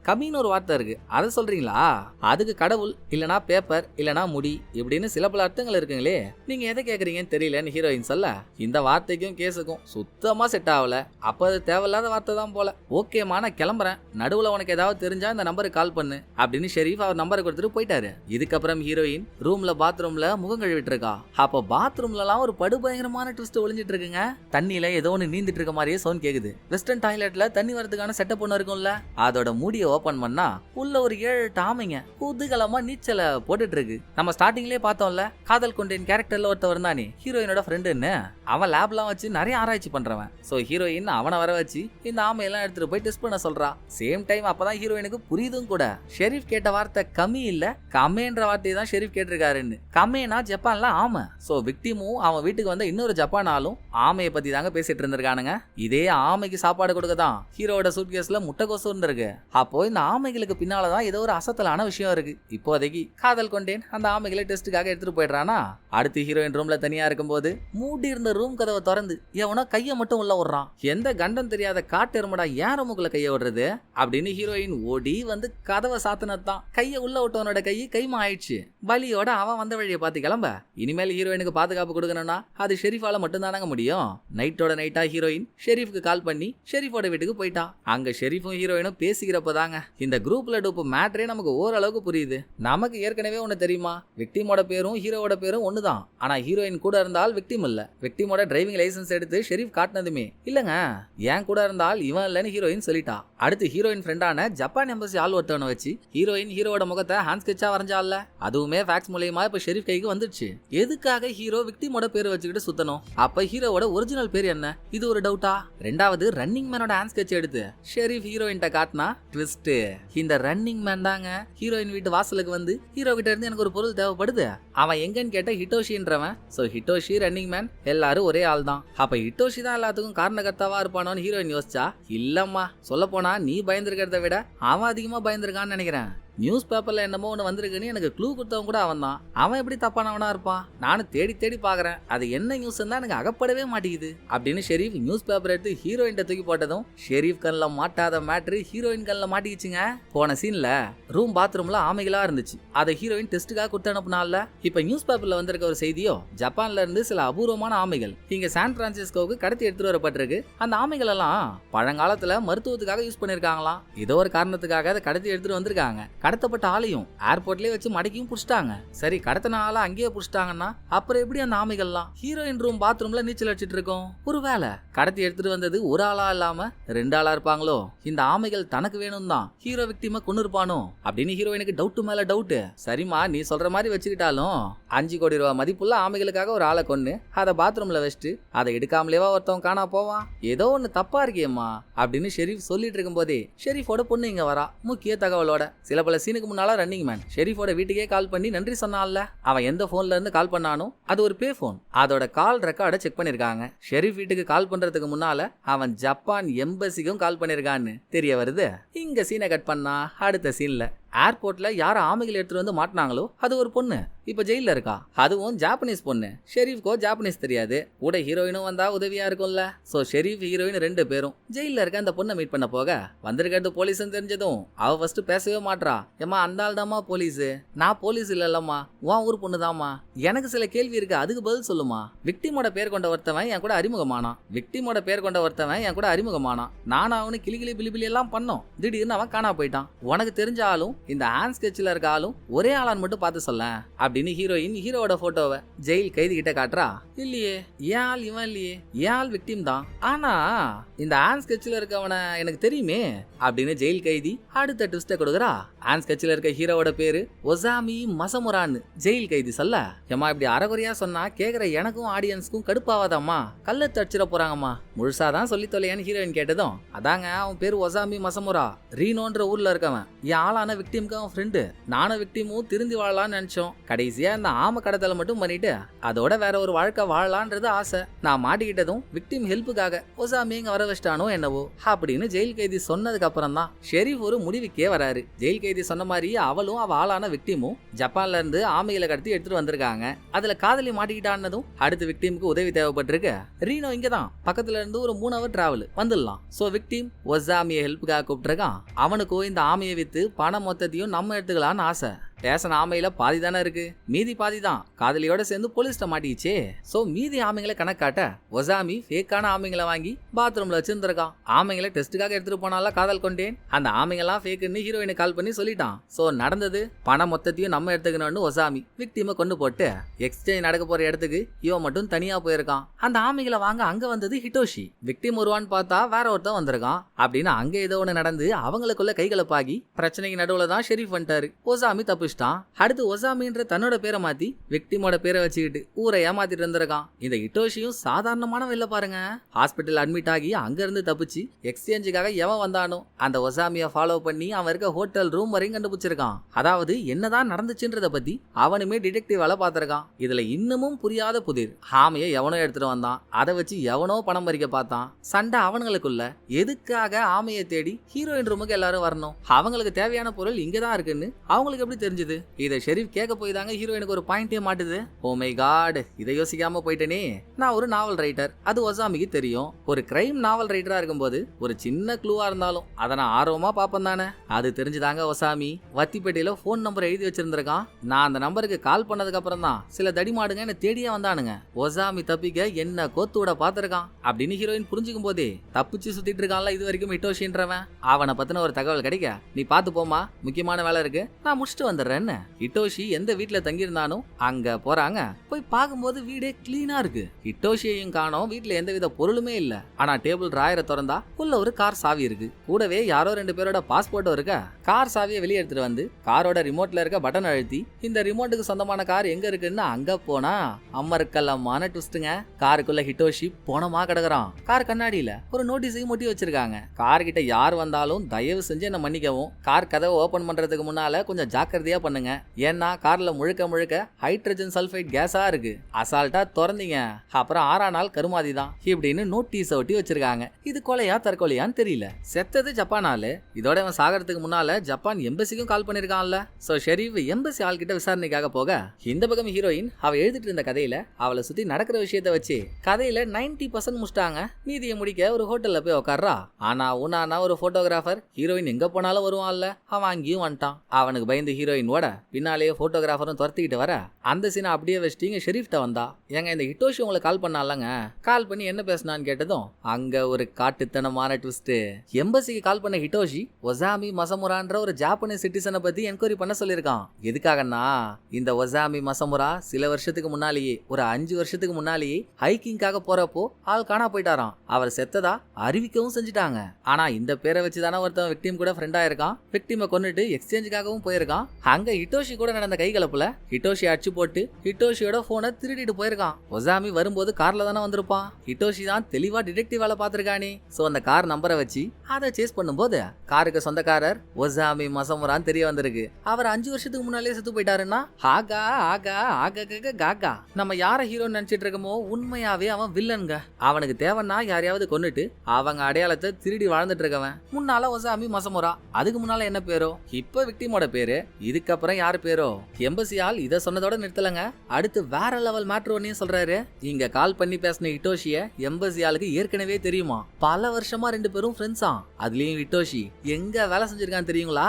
கமின்னு ஒரு வார்த்தை இருக்கு, அதை சொல்றீங்களா? அதுக்கு கடவுள் இல்லனா பேப்பர் இல்லனா முடி இப்படின்னு சில பல அர்த்தங்கள் இருக்குங்களே, நீங்க எதை கேக்குறீங்கன்னு தெரியலன்னு ஹீரோயின் சொல்ல, இந்த வார்த்தைக்கும் கேஸுக்கும் சுத்தமா செட் ஆகல. அப்ப அது தேவையில்லாத வார்த்தை தான் போல. ஓகேமா நான் கிளம்புறேன், நடுவுல உனக்கு ஏதாவது தெரிஞ்சா இந்த நம்பருக்கு கால் பண்ணு அப்படின்னு ஷெரீஃப் அவர் நம்பரை கொடுத்துட்டு போயிட்டாரு. இதுக்கப்புறம் ஹீரோயின் ரூம்ல பாத்ரூம்ல முகம் கழுவிட்டு இருக்கா. அப்ப பாத்ரூம்ல எல்லாம் ஒரு படுபயங்கரமான ட்விஸ்ட் ஒளிஞ்சிட்டு இருக்குங்க. தண்ணியில ஏதோ ஒன்று நீந்திட்டு இருக்க மாதிரியே சவுண்ட் கேக்குது. வெஸ்டர்ன் டாய்லெட்ல தண்ணி வரதுக்கான செட்டப் ஒன்று இருக்கும்ல, அதோட மூடியை ஓபன் பண்ணா உள்ள ஒரு 7 ஆமைங்க குதூகலமா நீச்சலை போட்டுட்டு இருக்கு. நம்ம ஸ்டார்டிங்லயே பார்த்தோம்ல, காதல் கொண்டேன் கேரக்டர்ல ஒருத்தவர் தானே ஹீரோயினோட ஃப்ரெண்டுன்னு, அவன் லேப்லாம் வச்சு நிறைய ஆராய்ச்சி பண்றவன். சோ ஹீரோயின் அவனை வர வச்சு இந்த ஆமையெல்லாம் எடுத்துட்டு போய் டெஸ்ட் பண்ண சொல்றா. சேம் டைம் அப்பதான் ஹீரோயினுக்கு புரியுதும் கூட. ஷெரீஃப் கேட்ட வார்த்தை கம்மி இல்ல, கமேன்ற வார்த்தையை தான் ஷெரீஃப் கேட்டிருக்காருன்னு. கமேனா ஜப்பான்ல ஆமை. சோ விக்டிமும் அவன் வீட்டுக்கு வந்த இன்னொரு ஜப்பான் ஆளும் ஆமையை பத்தி தாங்க பேசிட்டு இருந்திருக்கானுங்க. இதே ஆமைக்கு சாப்பாடு கொடுக்கதான் ஹீரோட சூட்கேஸ்ல முட்டைகோசு இருந்திருக்கு. அப்போ இந்த ஆமைகளுக்கு பின்னாலதான் ஏதோ ஒரு அசத்தலான விஷயம் இருக்கு. இப்போதைக்கு காதல் கொண்டேன் அந்த ஆமைகளை டெஸ்ட்டுக்காக எடுத்துட்டு போயிடுறானா. அடுத்து ஹீரோயின் ரூம்ல தனியா இருக்கும்போது மூடி இருந்த ரூம் கதவை திறந்து எவனோ கையை மட்டும் உள்ள விடுறான். எந்த கண்டம் தெரியாத காட்டு எருமடா ஏன் ரூமுக்குள்ள கையை விடுறது அப்படின்னு ஹீரோயின் ஓடி வந்து கதவை சாத்தினதான். கையை உள்ள விட்டவனோட கைமா ஆயிடுச்சு. பலியோட அவன் வந்த வழியை பார்த்து கிளம்ப. இனிமேல் ஹீரோயினுக்கு பாதுகாப்பு கொடுக்கணும்னா அது ஷெரீஃபால மட்டும் தானங்க முடியும். நைட்டோட நைட்டா ஹீரோயின் ஷெரீஃப்க்கு கால் பண்ணி ஷெரீஃபோட வீட்டுக்கு போயிட்டா. அங்க ஷெரீஃபும் ஹீரோயினும் பேசிக்கிறப்பதாங்க இந்த குரூப்ல டூப் மேட்ரே நமக்கு ஓரளவுக்கு புரியுது. நமக்கு ஏற்கனவே ஒண்ணு தெரியுமா, விக்டிமோட பேரும் ஹீரோவோட பேரும் ஒண்ணுதான். ஆனா ஹீரோயின் கூட இருந்தால் விக்டிம் இல்ல. விக்டிமோட டிரைவிங் லைசன்ஸ் எடுத்து ஷெரீப் காட்டினதுமே இல்லங்க ஏன் கூட இருந்தால் இவன் இல்லன்னு ஹீரோயின் சொல்லிட்டா. அடுத்து ஹீரோயின் ஃப்ரெண்டான ஜப்பான் எம்பசி ஆள் ஒருத்தவனை வச்சு ஹீரோயின் ஹீரோட முகத்தை ஹேண்ட் ஸ்கெட்சா வரைஞ்சால, அதுவுமே ஃபேக்ஸ் மூலமா இப்ப ஷெரீப் கைக்கு வந்துருச்சு. எதுக்காக ஹீரோ விக்டிமோட பேர் வச்சுக்கிட்டு சுத்தணும்? அப்ப ஹீரோவோட ஒரிஜினல் பேர் என்ன? இது ஒரு டவுட்டா? ரெண்டாவது ரன்னிங் மேனோட ஹேண்ட் ஸ்கெட்ச் எடுத்து ஷெரீப் ஹீரோயின்ட்ட காட்டினா ட்விஸ்ட். இந்த ரன்னிங் மேன் தாங்க ஹீரோயின் வீட்டு வாசலுக்கு வந்து ஹீரோ கிட்ட இருந்து எனக்கு ஒரு பொருள் தேவைப்படுது, அவன் எங்கன்னு கேட்ட ஹிட்டோஷின்றவன். சோ ஹிட்டோஷி ரன்னிங் மேன் எல்லாரும் ஒரே ஆள் தான். அப்ப ஹிட்டோஷி தான் எல்லாத்துக்கும் காரணகர்த்தாவா இருப்பானோன்னு ஹீரோயின் யோசிச்சா, இல்லம்மா சொல்ல போனா நீ பயந்துருக்கிறத விட அவன் அதிகமா பயந்துருக்கான்னு நினைக்கிறேன். நியூஸ் பேப்பர்ல என்னமோ ஒன்று வந்திருக்குன்னு எனக்கு க்ளூ கொடுத்தவன் கூட அவன் தான். அவன் எப்படி தப்பானவனா இருப்பான்? நானும் தேடி தேடி பாக்குறேன், அது என்ன நியூஸ் தான் எனக்கு அகப்படவே மாட்டேங்குது அப்படின்னு ஷெரீப் நியூஸ் பேப்பர் எடுத்து ஹீரோயின் தூக்கி போட்டதும் ஷெரீப் கண்ணில் மாட்டாத மேட்ரு ஹீரோயின் கண்ணில் மாட்டிக்கிச்சுங்க. போன சீன்ல ரூம் பாத்ரூம்ல ஆமைகளா இருந்துச்சு, அதை ஹீரோயின் டெஸ்ட்டுக்காக கொடுத்து அனுப்புனால. இப்ப நியூஸ் பேப்பர்ல வந்திருக்க ஒரு செய்தியோ, ஜப்பான்ல இருந்து சில அபூர்வமான ஆமைகள் இங்க சான் பிரான்சிஸ்கோவுக்கு கடத்தி எடுத்துட்டு வரப்பட்டிருக்கு. அந்த ஆமைகள் எல்லாம் பழங்காலத்துல மருத்துவத்துக்காக யூஸ் பண்ணிருக்காங்களாம். ஏதோ ஒரு காரணத்துக்காக அதை கடத்தி எடுத்துட்டு வந்திருக்காங்க. கடத்தப்பட்ட ஆளையும் ஏர்போர்ட்லயே வச்சு மடக்கியும் புடிச்சிட்டாங்க. சரி, கடத்தின ஆளை அங்கேயே புடிச்சிட்டாங்கன்னா அப்புறம் எப்படி அந்த ஆமைகள்லாம் ஹீரோயின் ரூம் பாத்ரூம்ல நீச்சல் அடிச்சிட்டு இருக்கோம்? ஒருவேளை கடத்தி எடுத்துட்டு வந்தது ஒரு ஆளா இல்லாம 2 ஆளா இருப்பாங்களோ? இந்த ஆமைகள் தனக்கு வேணும் தான் ஹீரோ விக்டிமை கொண்டு இருப்பானோ அப்படின்னு ஹீரோயினுக்கு டவுட் மேல டவுட். சரிமா, நீ சொல்ற மாதிரி வச்சுக்கிட்டாலும் 5 கோடி ரூபாய் மதிப்புள்ள ஆமைகளுக்காக ஒரு ஆளை கொண்டு அதை பாத்ரூம்ல வச்சுட்டு அதை எடுக்காமலேவா ஒருத்தவன் காணா போவான்? ஏதோ ஒண்ணு தப்பா இருக்கேம்மா அப்படின்னு ஷெரீப் சொல்லிட்டு இருக்கும் போதே ஷெரீஃபோட பொண்ணு இங்க வரா முக்கிய தகவலோட. சில பல சீனுக்கு முன்னால ரன்னிங் மேன் ஷெரீஃபோட வீட்டுக்கே கால் பண்ணி நன்றி சொன்னான்ல, அவன் எந்த போன்ல இருந்து கால் பண்ணானோ அது ஒரு பே போன். அதோட கால் ரெக்கார்டை செக் பண்ணிருக்காங்க. ஷெரீப் வீட்டுக்கு கால் பண்றதுக்கு முன்னால அவன் ஜப்பான் எம்பசிக்கும் கால் பண்ணிருக்கான்னு தெரிய வருது. இங்க சீனை கட் பண்ணா அடுத்த சீன்ல ஏர்போர்ட்ல யார ஆமைகள் எடுத்துட்டு வந்து மாட்டினாங்களோ அது ஒரு பொண்ணு இப்ப ஜெயில இருக்கா. அதுவும் ஜாப்பனீஸ் பொண்ணு. ஷெரீஃப்கோ ஜாப்பனீஸ் தெரியாது, கூட ஹீரோயினும் வந்தா உதவியா இருக்கும்ல. சோ ஷெரீப் ஹீரோயின் 2 பேரும் ஜெயில இருக்க அந்த பொண்ணை மீட் பண்ண போக வந்திருக்கிறது போலீஸ் தெரிஞ்சதும் அவ ஃபர்ஸ்ட் பேசவே மாட்றா. ஏமா அந்த ஆள் தாமா போலீஸ்? நான் போலீஸ் இல்லல்லம்மா, உன் ஊர் பொண்ணு தாமா. எனக்கு சில கேள்வி இருக்கு, அதுக்கு பதில் சொல்லுமா. விக்டிமோட பேர் கொண்ட ஒருத்தவன் என் கூட அறிமுகமானான். விக்டிமோட பேர் கொண்ட ஒருத்தவன் என் கூட அறிமுகமானான். நானும் அவனு கிளி பிலி எல்லாம் பண்ணோம். திடீர்னு அவன் காணா போயிட்டான். உனக்கு தெரிஞ்ச ஆளும் இந்த ஹேண்ட் ஸ்கெட்ச்ல இருக்க ஆளும் ஒரே ஆளான்னு மட்டும் பார்த்து சொல்ல அப்படின்னு ஹீரோயின் ஹீரோட போட்டோவை ஜெயில் கைதி கிட்ட காட்டுறா. இல்லையே, ஏன் ஆள் இவன் இல்லையே, ஏன் ஆள் விக்டிம் தான். ஆனா இந்த ஹேண்ட் ஸ்கெட்ச்ல இருக்கவன எனக்கு தெரியுமே அப்படின்னு ஜெயில் கைதி அடுத்த ட்விஸ்ட கொடுக்குறா. ஹேண்ட் ஸ்கெட்ச்ல இருக்க ஹீரோவோட பேரு ஒசாமி மசமுரான்னு ஜெயில் கைதி சொல்ல, ஏமா இப்படி அறகுறையா சொன்னா கேக்குற எனக்கும் ஆடியன்ஸ்க்கும் கடுப்பாவாதாம்மா, கல்ல தடிச்சிட போறாங்கம்மா, முழுசாதான் சொல்லி தொலையான்னு ஹீரோயின் கேட்டதும், அதாங்க அவன் பேரு ஒசாமி மசமுரா, ரீனோன்ற ஊர்ல இருக்கவன். என் ஆளான விக்டிம்க்கு அவன் ஃப்ரெண்டு. நானும் விக்டிமும் திருந்தி வாழலாம்னு நினைச்சோம். கடைசியா இந்த ஆம கடத்தலை மட்டும் பண்ணிட்டு அதோட வேற ஒரு வாழ்க்கை வாழலான்றது ஆசை. நான் மாட்டிக்கிட்டதும் விக்டிம் ஹெல்ப்புக்காக ஒசாமி இங்க வர வச்சிட்டானோ என்னவோ அப்படின்னு ஜெயில் கைதி சொன்னதுக்கு அப்புறம் தான் ஷெரீப் ஒரு முடிவுக்கே வராரு. ஜெயில் கைதி சொன்ன மாதிரி அவளும் அவ ஆளான விக்டிமும் ஜப்பான்ல இருந்து ஆமைகளை கடத்தி எடுத்துட்டு வந்திருக்காங்க. அதுல காதலி மாட்டிக்கிட்டான்னதும் அடுத்து விக்டிமுக்கு உதவி தேவைப்பட்டிருக்கு. ரீனோ இங்கதான் பக்கத்துல இருந்து ஒரு 3 hour டிராவல் வந்துடலாம். சோ விக்டிம் ஒசாமியை ஹெல்ப்புக்காக கூப்பிட்டுருக்கான். அவனுக்கும் இந்த ஆமையை வித்து பணம் மொத்தத்தையும் நம்ம எடுத்துக்கலான்னு ஆசை. ஸ்டேஷன் ஆமையில பாதி தானே இருக்கு, மீதி பாதி தான் காதலியோட சேர்ந்து போலீஸ்ட மாட்டிச்சு. சோ மீதி ஆமைங்களை கணக்காட்ட ஒசாமி ஃபேக்கான ஆமைங்களை வாங்கி பாத்ரூம்ல வச்சிருந்திருக்கான். ஆமைங்களை டெஸ்ட்டுக்காக எடுத்துட்டு போனால காதல் கொண்டேன், அந்த ஆமைங்கெல்லாம் ஃபேக்குன்னு ஹீரோயினை கால் பண்ணி சொல்லிட்டான். சோ நடந்தது பணம் மொத்தத்தையும் நம்ம எடுத்துக்கணும்னு ஒசாமி விக்டிமை கொண்டு போட்டு எக்ஸ்சேஞ்ச் நடக்க போற இடத்துக்கு இவன் மட்டும் தனியா போயிருக்கான். அந்த ஆமைகளை வாங்க அங்க வந்தது ஹிட்டோஷி. விக்டிம் வருவான்னு பார்த்தா வேற ஒருத்தன் வந்திருக்கான். அப்படின்னு அங்க ஏதோ ஒண்ணு நடந்து அவங்களுக்குள்ள கைகலப்பாகி பிரச்சனைக்கு நடுவுல தான் ஷெரீப் வந்துட்டாரு. ஒசாமி தப்பு. அடுத்து ஒசாமின்ற தன்னோட பேரை மாத்தி விக்டிமோட பேரை வச்சுக்கிட்டு ஊரை ஏமாத்திட்டு இருந்திருக்கான். இந்த ஹிட்டோஷியும் சாதாரணமானவன் இல்ல பாருங்க. ஹாஸ்பிட்டல் அட்மிட் ஆகி அங்க இருந்து தப்பிச்சு எக்ஸ்சேஞ்சுக்காக எவன் வந்தானோ அந்த ஒசாமியை ஃபாலோ பண்ணி அவன் இருக்க ஹோட்டல் ரூம் வரையும் கண்டுபிடிச்சிருக்கான். அதாவது என்னதான் நடந்துச்சுன்றத பத்தி அவனுமே டிடெக்டிவ் வேலை பார்த்திருக்கான். இதுல இன்னமும் புரியாத புதிர், ஆமையை எவனோ எடுத்துட்டு வந்தான், அதை வச்சு எவனோ பணம் பறிக்க பார்த்தான். சண்டை அவனுங்களுக்குள்ள. எதுக்காக ஆமையை தேடி ஹீரோயின் ரூமுக்கு எல்லாரும் வரணும்? அவங்களுக்கு தேவையான பொருள் இங்கதான் இருக்குன்னு அவங்களுக்கு எப்படி தெரிஞ்சு? இதை ஷெரீப் கேட்க போய் தாங்க ஹீரோயினுக்கு ஒரு பாயிண்டே மாட்டுது. ஓ மை காட், இதை யோசிக்காம போயிட்டேனே. நான் ஒரு நாவல் ரைட்டர், அது ஒசாமிக்கு தெரியும். ஒரு கிரைம் நாவல் ரைட்டரா இருக்கும்போது ஒரு சின்ன க்ளூவா இருந்தாலும் அதை நான் ஆர்வமா பாப்பேன் தானே. அது தெரிஞ்சுதாங்க ஒசாமி வத்திப்பேட்டையில போன் நம்பர் எழுதி வச்சிருந்திருக்கான். நான் அந்த நம்பருக்கு கால் பண்ணதுக்கு அப்புறம் தான் சில தடிமாடுங்க என்ன தேடியே வந்தானுங்க. ஒசாமி தப்பிக்க என்ன கோத்து விட பாத்திருக்கான் அப்படின்னு ஹீரோயின் புரிஞ்சுக்கும் போதே தப்பிச்சு சுத்திட்டு இருக்கான்ல இது வரைக்கும் ஹிட்டோஷின்றவன். அவனை பத்தின ஒரு தகவல் கிடைக்க நீ பாத்து போமா, முக்கியமான வேலை இருக்கு, நான் முடிச்சுட்டு வந்துடுறேன் காட்டுறேன்னு ஹிட்டோஷி எந்த வீட்டுல தங்கியிருந்தானோ அங்க போறாங்க. போய் பார்க்கும்போது வீடே கிளீனா இருக்கு. ஹிட்டோஷியையும் காணோம், வீட்டுல எந்தவித பொருளுமே இல்ல. ஆனா டேபிள் டிராயரை திறந்தா உள்ள ஒரு கார் சாவி இருக்கு. கூடவே யாரோ 2 பேரோட பாஸ்போர்ட்டும் இருக்க. கார் சாவியை வெளியே எடுத்துட்டு வந்து காரோட ரிமோட்ல இருக்க பட்டன் அழுத்தி இந்த ரிமோட்டுக்கு சொந்தமான கார் எங்க இருக்குன்னு அங்க போனா அம்மருக்கல்லமான ட்விஸ்டுங்க. காருக்குள்ள ஹிட்டோஷி போனமா கிடக்குறான். கார் கண்ணாடியில ஒரு நோட்டீஸையும் ஒட்டி வச்சிருக்காங்க. கார் கிட்ட யார் வந்தாலும் தயவு செஞ்சு என்ன மன்னிக்கவும், கார் கதவை ஓபன் பண்றதுக்கு முன்னால கொஞ்சம் ஜாக்கிரதையா பண்ணுங்க. ஏன்னா கார்ல முழுக்க முழுக்க ஹைட்ரஜன் சல்பைட் கேஸா இருக்கு. அசால்ட்டா திறந்தீங்க அப்புறம் 6ஆம் நாள் கருமாதி தான் இப்படின்னு நோட்டீஸை ஒட்டி வச்சிருக்காங்க. இது கொலையா தற்கொலையான்னு தெரியல. செத்தது ஜப்பான் ஆளு. இதோட அவன் சாகறதுக்கு முன்னால ஜப்பான் எம்பசிக்கும் கால் பண்ணிருக்கான்ல. சோ ஷெரீஃப் எம்பசி ஆள் கிட்ட விசாரணைக்காக போக, இந்த பக்கம் ஹீரோயின் அவ எழுதிட்டு இருந்த கதையில அவளை சுத்தி நடக்கிற விஷயத்த வச்சு கதையில 90% முடிச்சிட்டாங்க. மீதியை முடிக்க ஒரு ஹோட்டல்ல போய் உட்கார்றா. ஆனா உனானா ஒரு போட்டோகிராஃபர் ஹீரோயின் எங்க போனாலும் வருவான்ல, அவன் அங்கேயும் வந்துட்டான். அவனுக்கு பயந்து ஹீரோயின் ஓட பின்னாலேயே போட்டோகிராஃபரும் துரத்திக்கிட்டு வர அந்த சீனை அப்படியே வச்சுட்டு இங்க ஷெரீஃப்ட்ட வந்தா. ஏங்க இந்த ஹிட்டோஷி உங்களுக்கு கால் பண்ணாலங்க, கால் பண்ணி என்ன பேசினான்னு கேட்டதும் அங்க ஒரு காட்டுத்தனமான ட்விஸ்ட். எம்பசிக்கு கால் பண்ண ஹிட்டோஷி ஒசாமி மசமுரான்ற ஒரு ஜாப்பனீஸ் சிட்டிசனை பத்தி என்கொயரி பண்ண சொல்லியிருக்கான். எதுக்காகன்னா இந்த ஒசாமி மசமுரா சில வருஷத்துக்கு முன்னாலேயே, ஒரு 5 வருஷத்துக்கு முன்னாலேயே ஹைக்கிங்காக போறப்போ ஆள் காணா போயிட்டாராம். அவர் செத்ததா அறிவிக்கவும் செஞ்சுட்டாங்க. ஆனா இந்த பேரை வச்சுதானே ஒருத்தன் விக்டிம் கூட ஃப்ரெண்டா இருக்கான். விக்டிமை கொன்னுட்டு எக்ஸ்சேஞ்சுக்காகவும் போயிருக்கான். அங்க ஹிட்டோஷி கூட நடந்த கைகலப்புல ஹிட்டோஷி அடிச்சு போட்டு ஹிட்டோஷியோட போனை திருடிட்டு போயிருக்கான். ஒசாமி வரும்போது கார்ல தானே வந்திருப்பான். ஹிட்டோஷி தான் தெளிவா டிடெக்டிவ் வேலை பார்த்திருக்கானே. சோ அந்த கார் நம்பரை வச்சு அதை சேஸ் பண்ணும்போது காருக்கு சொந்தக்காரர் ஒசாமி மசமுரான்னு தெரிய வந்திருக்கு. அவர் 5 வருஷத்துக்கு முன்னாலே செத்து போயிட்டாருன்னா ஆகா ஆகா ஆகா காகா. நம்ம யார ஹீரோன்னு நினைச்சிட்டு இருக்கோமோ உண்மையாவே அவன் வில்லன்க. அவனுக்கு தேவைன்னா யாரையாவது கொன்னுட்டு அவங்க அடையாளத்தை திருடி வாழ்ந்துட்டு இருக்கவன். முன்னால ஒசாமி மசமுரா, அதுக்கு முன்னால என்ன பேரோ, இப்ப விக்டிமோட பேரு, இதுக்கப்புறம் யாரு பேரோ. எம்பசியால் இதை சொன்னதோட நிறுத்தலங்க. அடுத்து வேற லெவல் மேட்ரு ஒன்னையும் சொல்றாரு. இங்க கால் பண்ணி பேசின ஹிட்டோஷிய எம்பசியாலுக்கு ஏற்கனவே தெரியுமா. பல வருஷமா 2 பேரும் ஃப்ரெண்ட்ஸா. அதுலயும் ஹிட்டோஷி எங்க வேலை செஞ்சிருக்கான்னு தெரியுங்களா?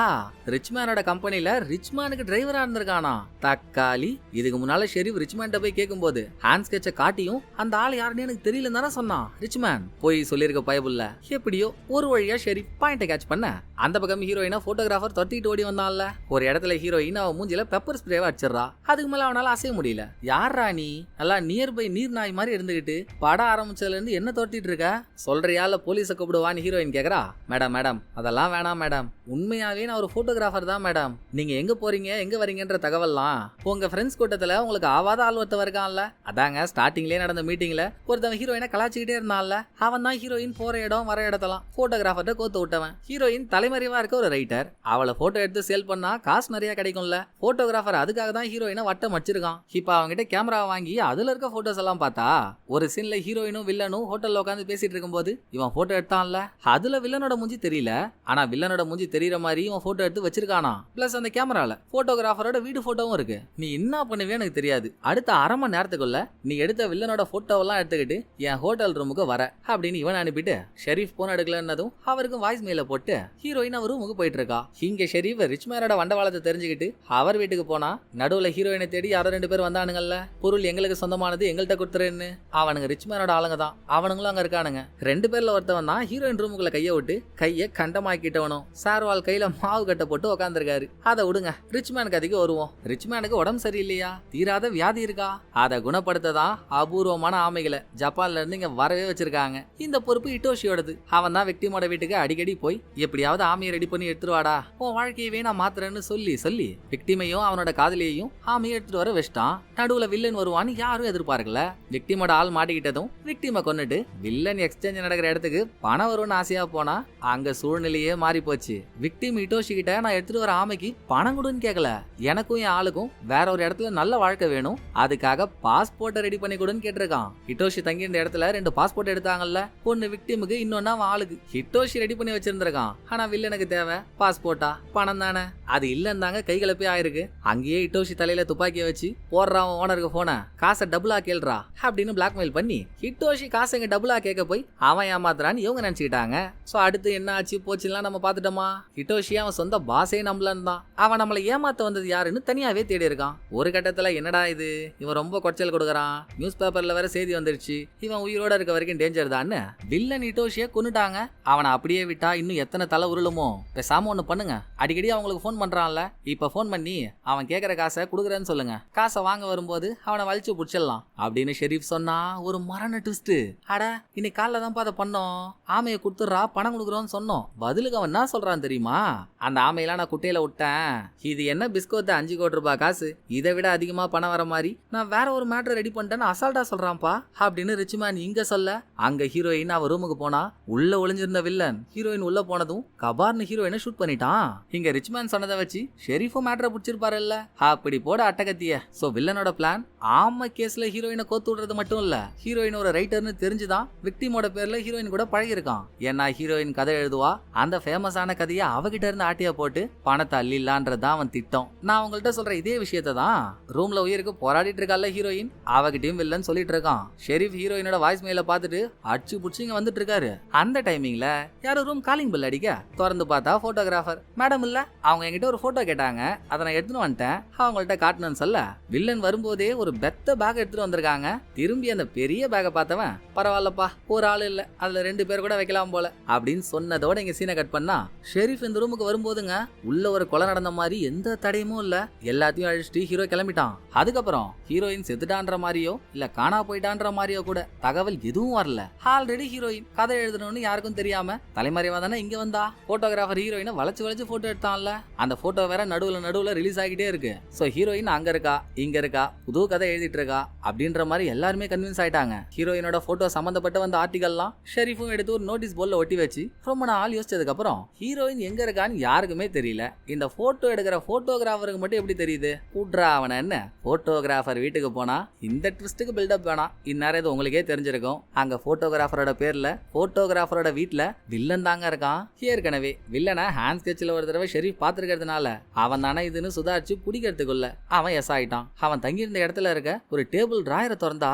ரிச்மேனோட கம்பெனில ரிச்மேனுக்கு டிரைவரா இருந்திருக்கானா. தக்காளி. இதுக்கு முன்னால ஷெரீஃப் ரிச்மேன்ட்ட போய் கேட்கும்போது ஹேண்ட் ஸ்கெட்ச காட்டியும் அந்த ஆள் யாருன்னு எனக்கு தெரியலன்னு தானே சொன்னான் ரிச்மேன். போய் சொல்லியிருக்க பயபுல்ல. எப்படியோ ஒரு வழியா ஷெரீஃப் பாயிண்ட கேட்ச் பண்ண அந்த பக்கம் ஹீரோயினா போட்டோகிராஃபர் தொத்திட்டு ஓடி வந்தான்ல. ஒரு இடத்துல ஹீரோயின் அவன் மூஞ்சில பெப்பர் ஸ்ப்ரேவா அடிச்சிடறா. அதுக்கு மேல அவனால அசைய முடியல. யாரா நீ நல்லா நியர்பை நீர் நாய் மாதிரி இருந்துகிட்டு படம் ஆரம்பிச்சதுல இருந்து என்ன தொத்திட்டு இருக்க, சொல்றியா இல்ல போலீஸ கூப்பிடுவான்னு ஹீரோயின் கேக்குறா. மேடம் மேடம் அதெல்லாம் வேணாம் மேடம், உண்மையாவே நான் ஒரு போட்டோகிராஃபர் தான் மேடம். நீங்க எங்க போறீங்க எங்க வரீங்கன்ற தகவல்லாம் உங்க ஃப்ரெண்ட்ஸ் கூட்டத்துல உங்களுக்கு ஆவாத ஆள் ஒருத்தன் இருக்கான்ல. அதாங்க ஸ்டார்டிங்லயே நடந்த மீட்டிங்ல ஒருத்தவன் ஹீரோயினை கலாச்சிக்கிட்டே இருந்தான்ல. அவன் தான் ஹீரோயின் போற இடம் வர இடத்தெல்லாம் போட்டோகிராஃபர்ட்ட கோத்து விட்டவன். ஹீரோயின் தலைமறைவா இருக்க ஒரு ரைட்டர். அவளை போட்டோ எடுத்து சேல் பண்ணா காசு நிறைய கிடைக்கும்ல. போட்டோகிராஃபர் அதுக்காக தான் ஹீரோயினை வட்டம் அடிச்சிருக்கான். இப்ப அவங்கிட்ட கேமரா வாங்கி அதுல இருக்க போட்டோஸ் எல்லாம் பார்த்தா ஒரு சீன்ல ஹீரோயினும் வில்லனும் ஹோட்டல்ல உட்காந்து பேசிட்டு இருக்கும்போது இவன் போட்டோ எடுத்தான்ல, அதுல வில்லனோட மூஞ்சி தெரியல. ஆனா வில்லனோட மூஞ்சி தெரியற மாதிரி இவன் போட்டோ எடுத்து வச்சிருக்கானா. பிளஸ் அந்த கேமரால போட்டோகிராஃபரோட வீடு போட்டோவும் இருக்கு. நீ என்ன பண்ணுவே எனக்கு தெரியாது. அடுத்த அரை மணி நேரத்துக்குள்ள நீ எடுத்த வில்லனோட போட்டோவெல்லாம் எடுத்துக்கிட்டு என் ஹோட்டல் ரூமுக்கு வர அப்படின்னு இவன் அனுப்பிட்டு ஷெரீஃப் போன் எடுக்கலன்னதும் அவருக்கும் வாய்ஸ் மெயில போட்டு ஹீரோயின் அவர் ரூமுக்கு போயிட்டு இருக்கா. இங்க ஷெரீஃப் ரிச்மேனோட வண்டவாளத்தை தெரிஞ்சுக்கிட்டு அவர் வீட்டுக்கு போனா நடுவுல ஹீரோயினை தேடி யாரோ 2 பேர் வந்தானுங்கல்ல. பொருள் எங்களுக்கு சொந்தமானது எங்கள்கிட்ட கொடுத்துருன்னு. அவனுங்க ரிச்மேனோட ஆளுங்க தான். அவனுங்களும் அங்க இருக்கானுங்க. 2 பேர்ல ஒருத்தவன் தான் ஹீரோயின் ரூமுக்குள்ள கைய விட்டு கைய கண்டமாக்கிட்டவனும் சார்வால் கையில மாவு கட்ட போட்டு உட்காந்துருக்காரு. அதை விடுங்க, ரிச்மேன் கதைக்கு வருவோம். ரிச்மேனுக்கு உடம்பு சரியில்லையா, தீராத வியாதி இருக்கா. அதை குணப்படுத்ததான் அபூர்வமான ஆமைகளை ஜப்பான்ல இருந்து இங்க வரவே வச்சிருக்காங்க. இந்த பொறுப்பு ஹிட்டோஷியோடது. அவன் தான் விக்டிமோட வீட்டுக்கு அடிக்கடி போய் எப்படியாவது ஆமையை ரெடி பண்ணி எடுத்துருவாடா, உன் வாழ்க்கையவே நான் மாத்துறேன்னு சொல்லி சொல்லி விக்டிமையும் அவனோட காதலியையும் ஆமையை எடுத்துட்டு வர வச்சிட்டான். நடுவுல வில்லன் வருவான்னு யாரும் எதிர்பார்க்கல. விக்டிமோட ஆள் மாட்டிக்கிட்டதும் விக்டிமை கொன்னுட்டு வில்லன் எக்ஸ்சேஞ்ச் நடக்கிற இடத்துக்கு பணம் வரும்னு ஆசையா போனா அங்க சூழ்நிலையே மாறி போச்சு. விக்டிம் ஹிட்டோஷி கிட்ட நான் எடுத்துட்டு வர ஆமைக்கு பணம் கொடுன்னு கேட்கல, எனக்கும் என் ஆளுக்கும் வேற ஒரு இடத்துல நல்ல வாழ்க்கை வேணும், அதுக்காக பாஸ்போர்ட்டை ரெடி பண்ணி கொடுன்னு கேட்டிருக்கான். ஹிட்டோஷி தங்கி இருந்த இடத்துல 2 பாஸ்போர்ட் எடுத்தாங்கல்ல, ஒன்னு விக்டிமுக்கு இன்னொன்னு அவன் ஆளுக்கு. ஹிட்டோஷி ரெடி பண்ணி வச்சிருந்திருக்கான். ஆனா வில்லனுக்கு தேவை பாஸ்போர்ட்டா பணம் தானே. அது இல்லன்னாங்க கைகளை போய் ஆயிருக்கு. அங்கேயே ஹிட்டோஷி தலையில துப்பாக்கிய வச்சு போடுறான் ஓனருக்கு போன காசை டபுளா கேள்றா அப்படின்னு பிளாக்மெயில் பண்ணி ஹிட்டோஷி காசை இங்க டபுளா கேட்க போய் அவன் ஏமாத்துறான்னு இவங்க நினைச்சுக்கிட்டாங்க. சோ அடுத்து என்ன ஆச்சு போச்சுலாம் நம்ம பாத்துட்டோமா. ஹிட்டோஷி அவன் சொந்த பாஸே நம்பலன்னு தான். அவன் நம்மளை ஏமாத்த வந்தது யாருன்னு தனியாவே தேடி இருக்கான். ஒரு கட்டத்துல என்னடா இது இவன் ரொம்ப கொச்சல் கொடுக்கறான், நியூஸ் பேப்பர்ல வேற செய்தி வந்துருச்சு, இவன் உயிரோட இருக்க வரைக்கும் டேஞ்சர் தான். வில்லன் ஹிட்டோஷிய கொன்னுட்டாங்க. அவனை அப்படியே விட்டா இன்னும் எத்தனை தலை உருளுமோ. பேசாம ஒண்ணு பண்ணுங்க, அடிக்கடி அவங்களுக்கு போன் பண்றான்ல, இப்ப போன் பண்ணி அவன் கேக்குற காசை குடுக்குறேன்னு சொல்லுங்க. காசை வாங்க வரும்போது அவனை வலிச்சு புடிச்சிடலாம் அப்படின்னு ஷெரீப் சொன்னா ஒரு மரண ட்விஸ்ட். அட இன்னைக்கு காலைல தான் அதை பண்ணோம். ஆமையை கொடுத்துடுறா, பணம் கொடுக்குறோன்னு சொன்னோம். பதிலுக்கு அவன் என்ன சொல்றான் தெரியுமா? அந்த ஆமையெல்லாம் நான் குட்டையில விட்டேன். இது என்ன பிஸ்கோத்து 5 கோடி ரூபாய் காசு, இதை விட அதிகமா பணம் வர மாதிரி நான் வேற ஒரு மேட்டர் ரெடி பண்ணிட்டேன்னு அசால்ட்டா சொல்றான்ப்பா அப்படின்னு ரிச்மேன் இங்க சொல்ல, அங்க ஹீரோயின் அவ ரூமுக்கு போனா உள்ள ஒளிஞ்சிருந்த வில்லன் ஹீரோயின் உள்ள போனதும் கபார்னு ஹீரோயினை ஷூட் பண்ணிட்டான். இங்க ரிச்மேன் சொன்னதை வச்சு ஷெரீஃபும் மேட்டரை பிடிச்சிருப்பாருல்ல. அப்படி போட அட்டகத்திய. சோ வில்லனோட பிளான் ஆமா கேஸ்ல ஹீரோயினை கோத்து விடுறது மட்டும் இல்ல, ஹீரோயின் ஒரு ரைட்டர்னு தெரிஞ்சுதான் விக்டிமோட பேர்ல ஹீரோயின் கூட பழகி இருக்கான். ஏன்னா ஹீரோயின் கதை எழுதுவா, அந்த ஃபேமஸான கதையை அவகிட்ட இருந்து ஆட்டியா போட்டு பணத்தை அள்ளிடலான்றதான் அவன் திட்டம். நான் உங்கள்கிட்ட சொல்ற இதே விஷயத்தை தான் ரூம்ல உயிருக்கு போராடிட்டு இருக்கால ஹீரோயின், அவகிட்டையும் வில்லன் சொல்லிட்டு இருக்கான். ஷெரீப் ஹீரோயினோட வாய்ஸ் மெயில பார்த்துட்டு அடிச்சு புடிச்சு இங்க வந்துட்டு இருக்காரு. அந்த டைமிங்ல யாரும் ரூம் காலிங் பெல் அடிக்க திறந்து பார்த்தா போட்டோகிராஃபர் மேடம் இல்ல. அவங்க என்கிட்ட ஒரு போட்டோ கேட்டாங்க, அதை நான் எடுத்துன்னு வந்துட்டேன், அவங்கள்ட்ட காட்டணும்னு சொல்ல வில்லன் வரும்போதே ஒரு பெத்த பேக் எடுத்துட்டு வந்திருக்காங்க. திரும்பி அந்த பெரிய பேக்கை பார்த்தவன் பரவாயில்லப்பா ஒரு ஆள் இல்ல, அதுல 2 பேர் கூட வைக்கலாம் போல அப்படின்னு சொன்னதோட இங்க சீனை கட் பண்ணா ஷெரீப் இந்த ரூமுக்கு வரும்போதுங்க உள்ள ஒரு கொலை நடந்த மாதிரி எந்த தடையுமும் இல்ல. எல்லாத்தையும் அழிச்சிட்டு ஹீரோ கிளம்பிட்டான். அதுக்கப்புறம் ஹீரோயின் செத்துட்டான்ற மாதிரியோ இல்ல காணா போயிட்டான்ற மாதிரியோ கூட தகவல் எதுவும் வரல. ஆல்ரெடி ஹீரோயின் கதை எழுதணும்னு யாருக்கும் தெரியாம தலைமறைவா தானே இங்க வந்தா. போட்டோகிராஃபர் ஹீரோயினை வளைச்சு வளைச்சு போட்டோ எடுத்தான்ல, அந்த போட்டோ வேற நடுவுல ரிலீஸ் ஆகிட்டே இருக்கு. சோ ஹீரோயின் அங்க இருக்கா இங்க இருக்கா புது கதை எழுதிட்டு இருக்கா அப்படின்ற மாதிரி எல்லாருமே கன்வின்ஸ் ஆயிட்டாங்க. ஹீரோயினோட போட்டோ சம்பந்தப்பட்ட வந்த ஆர்டிகல்லாம் ஷெரீஃபும் எடுத்து ஒரு நோட்டீஸ் போர்ட்ல ஒட்டி வச்சு ரொம்ப நாள் யோசிச்சதுக்கு அப்புறம் ஹீரோயின் எங்க இருக்கான்னு யாருக்குமே தெரியல. இந்த போட்டோ எடுக்கிற போட்டோகிராஃபருக்கு மட்டும் எப்படி தெரியுது? கூட்ரா அவன என்ன. போட்டோகிராஃபர் வீட்டுக்கு போனா இந்த ட்விஸ்டுக்கு பில்டப் வேணாம், இந்நேரம் இது உங்களுக்கே தெரிஞ்சிருக்கும். அங்க போட்டோகிராஃபரோட பேர்ல போட்டோகிராஃபரோட வீட்டுல வில்லன் தாங்க இருக்கான். ஏற்கனவே வில்லனை ஹேண்ட் ஸ்கெட்ச்ல ஒரு தடவை ஷெரீப் பாத்துருக்கிறதுனால அவன் தானே இதுன்னு சுதாரிச்சு பிடிக்கிறதுக்குள்ள அவன் எஸ் ஆயிட்டான். அவன் தங்கியிருந்த இடத்துல இருக்க ஒரு டேபிள் டிராயரை திறந்தா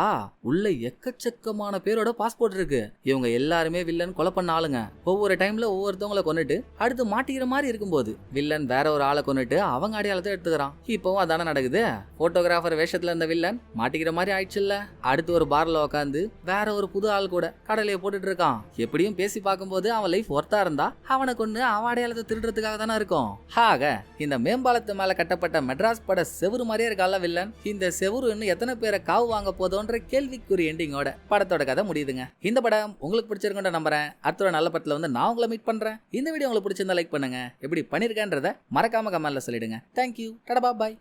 உள்ள எக்கச்சக்கமான பேரோட பாஸ்போர்ட் இருக்கு. இவங்க எல்லாருமே வில்லன் கொலை பண்ண ஆளுங்க. ஒவ்வொரு டைம்ல ஒவ்வொருத்தவங்களை கொன்னுட்டு அடுத்து மாட்டிக்கிற மாதிரி இருக்கும்போது வில்லன் வேற ஒரு ஆளை கொன்னுட்டு அவங்க அடையாளத்தை எடுத்துக்கிறான். இப்பவும் அதான நடக்குது. போட்டோகிராஃபர் வேஷத்துல இருந்த வில்லன் மாட்டிக்கிற மாதிரி ஆயிடுச்சுல்ல. அடுத்து ஒரு பார்ல உட்காந்து வேற ஒரு புது ஆள் கூட கடலையை போட்டுட்டு இருக்கான். எப்படியும் பேசி பார்க்கும்போது அவன் லைஃப் ஒர்த்தா இருந்தா அவனை கொண்டு அவன் அடையாளத்தை திருடுறதுக்காக தானே இருக்கும். ஆக இந்த மேம்பாலத்து மேல கட்டப்பட்ட மெட்ராஸ் பட செவுரு மாதிரியே இருக்கால வில்லன். இந்த செவுரு இன்னும் எத்தனை பேரை காவு வாங்க போதோன்ற கேள்விக்குரிய எண்டிங்கோட படத்தோட கதை முடியுதுங்க. இந்த படம் உங்களுக்கு பிடிச்சிருக்குன்ற நம்புறேன். அடுத்த நல்ல படத்துல வந்து நான் உங்களை மீட் பண்றேன். இந்த வீடியோ உங்களுக்கு பிடிச்சிருந்தா லைக் பண்ணுங்க, எப்படி பண்ணிருக்கேன்றத மறக்காம கமெண்ட்ல சொல்லிடுங்க. தேங்க்யூ, டாடா பாய்.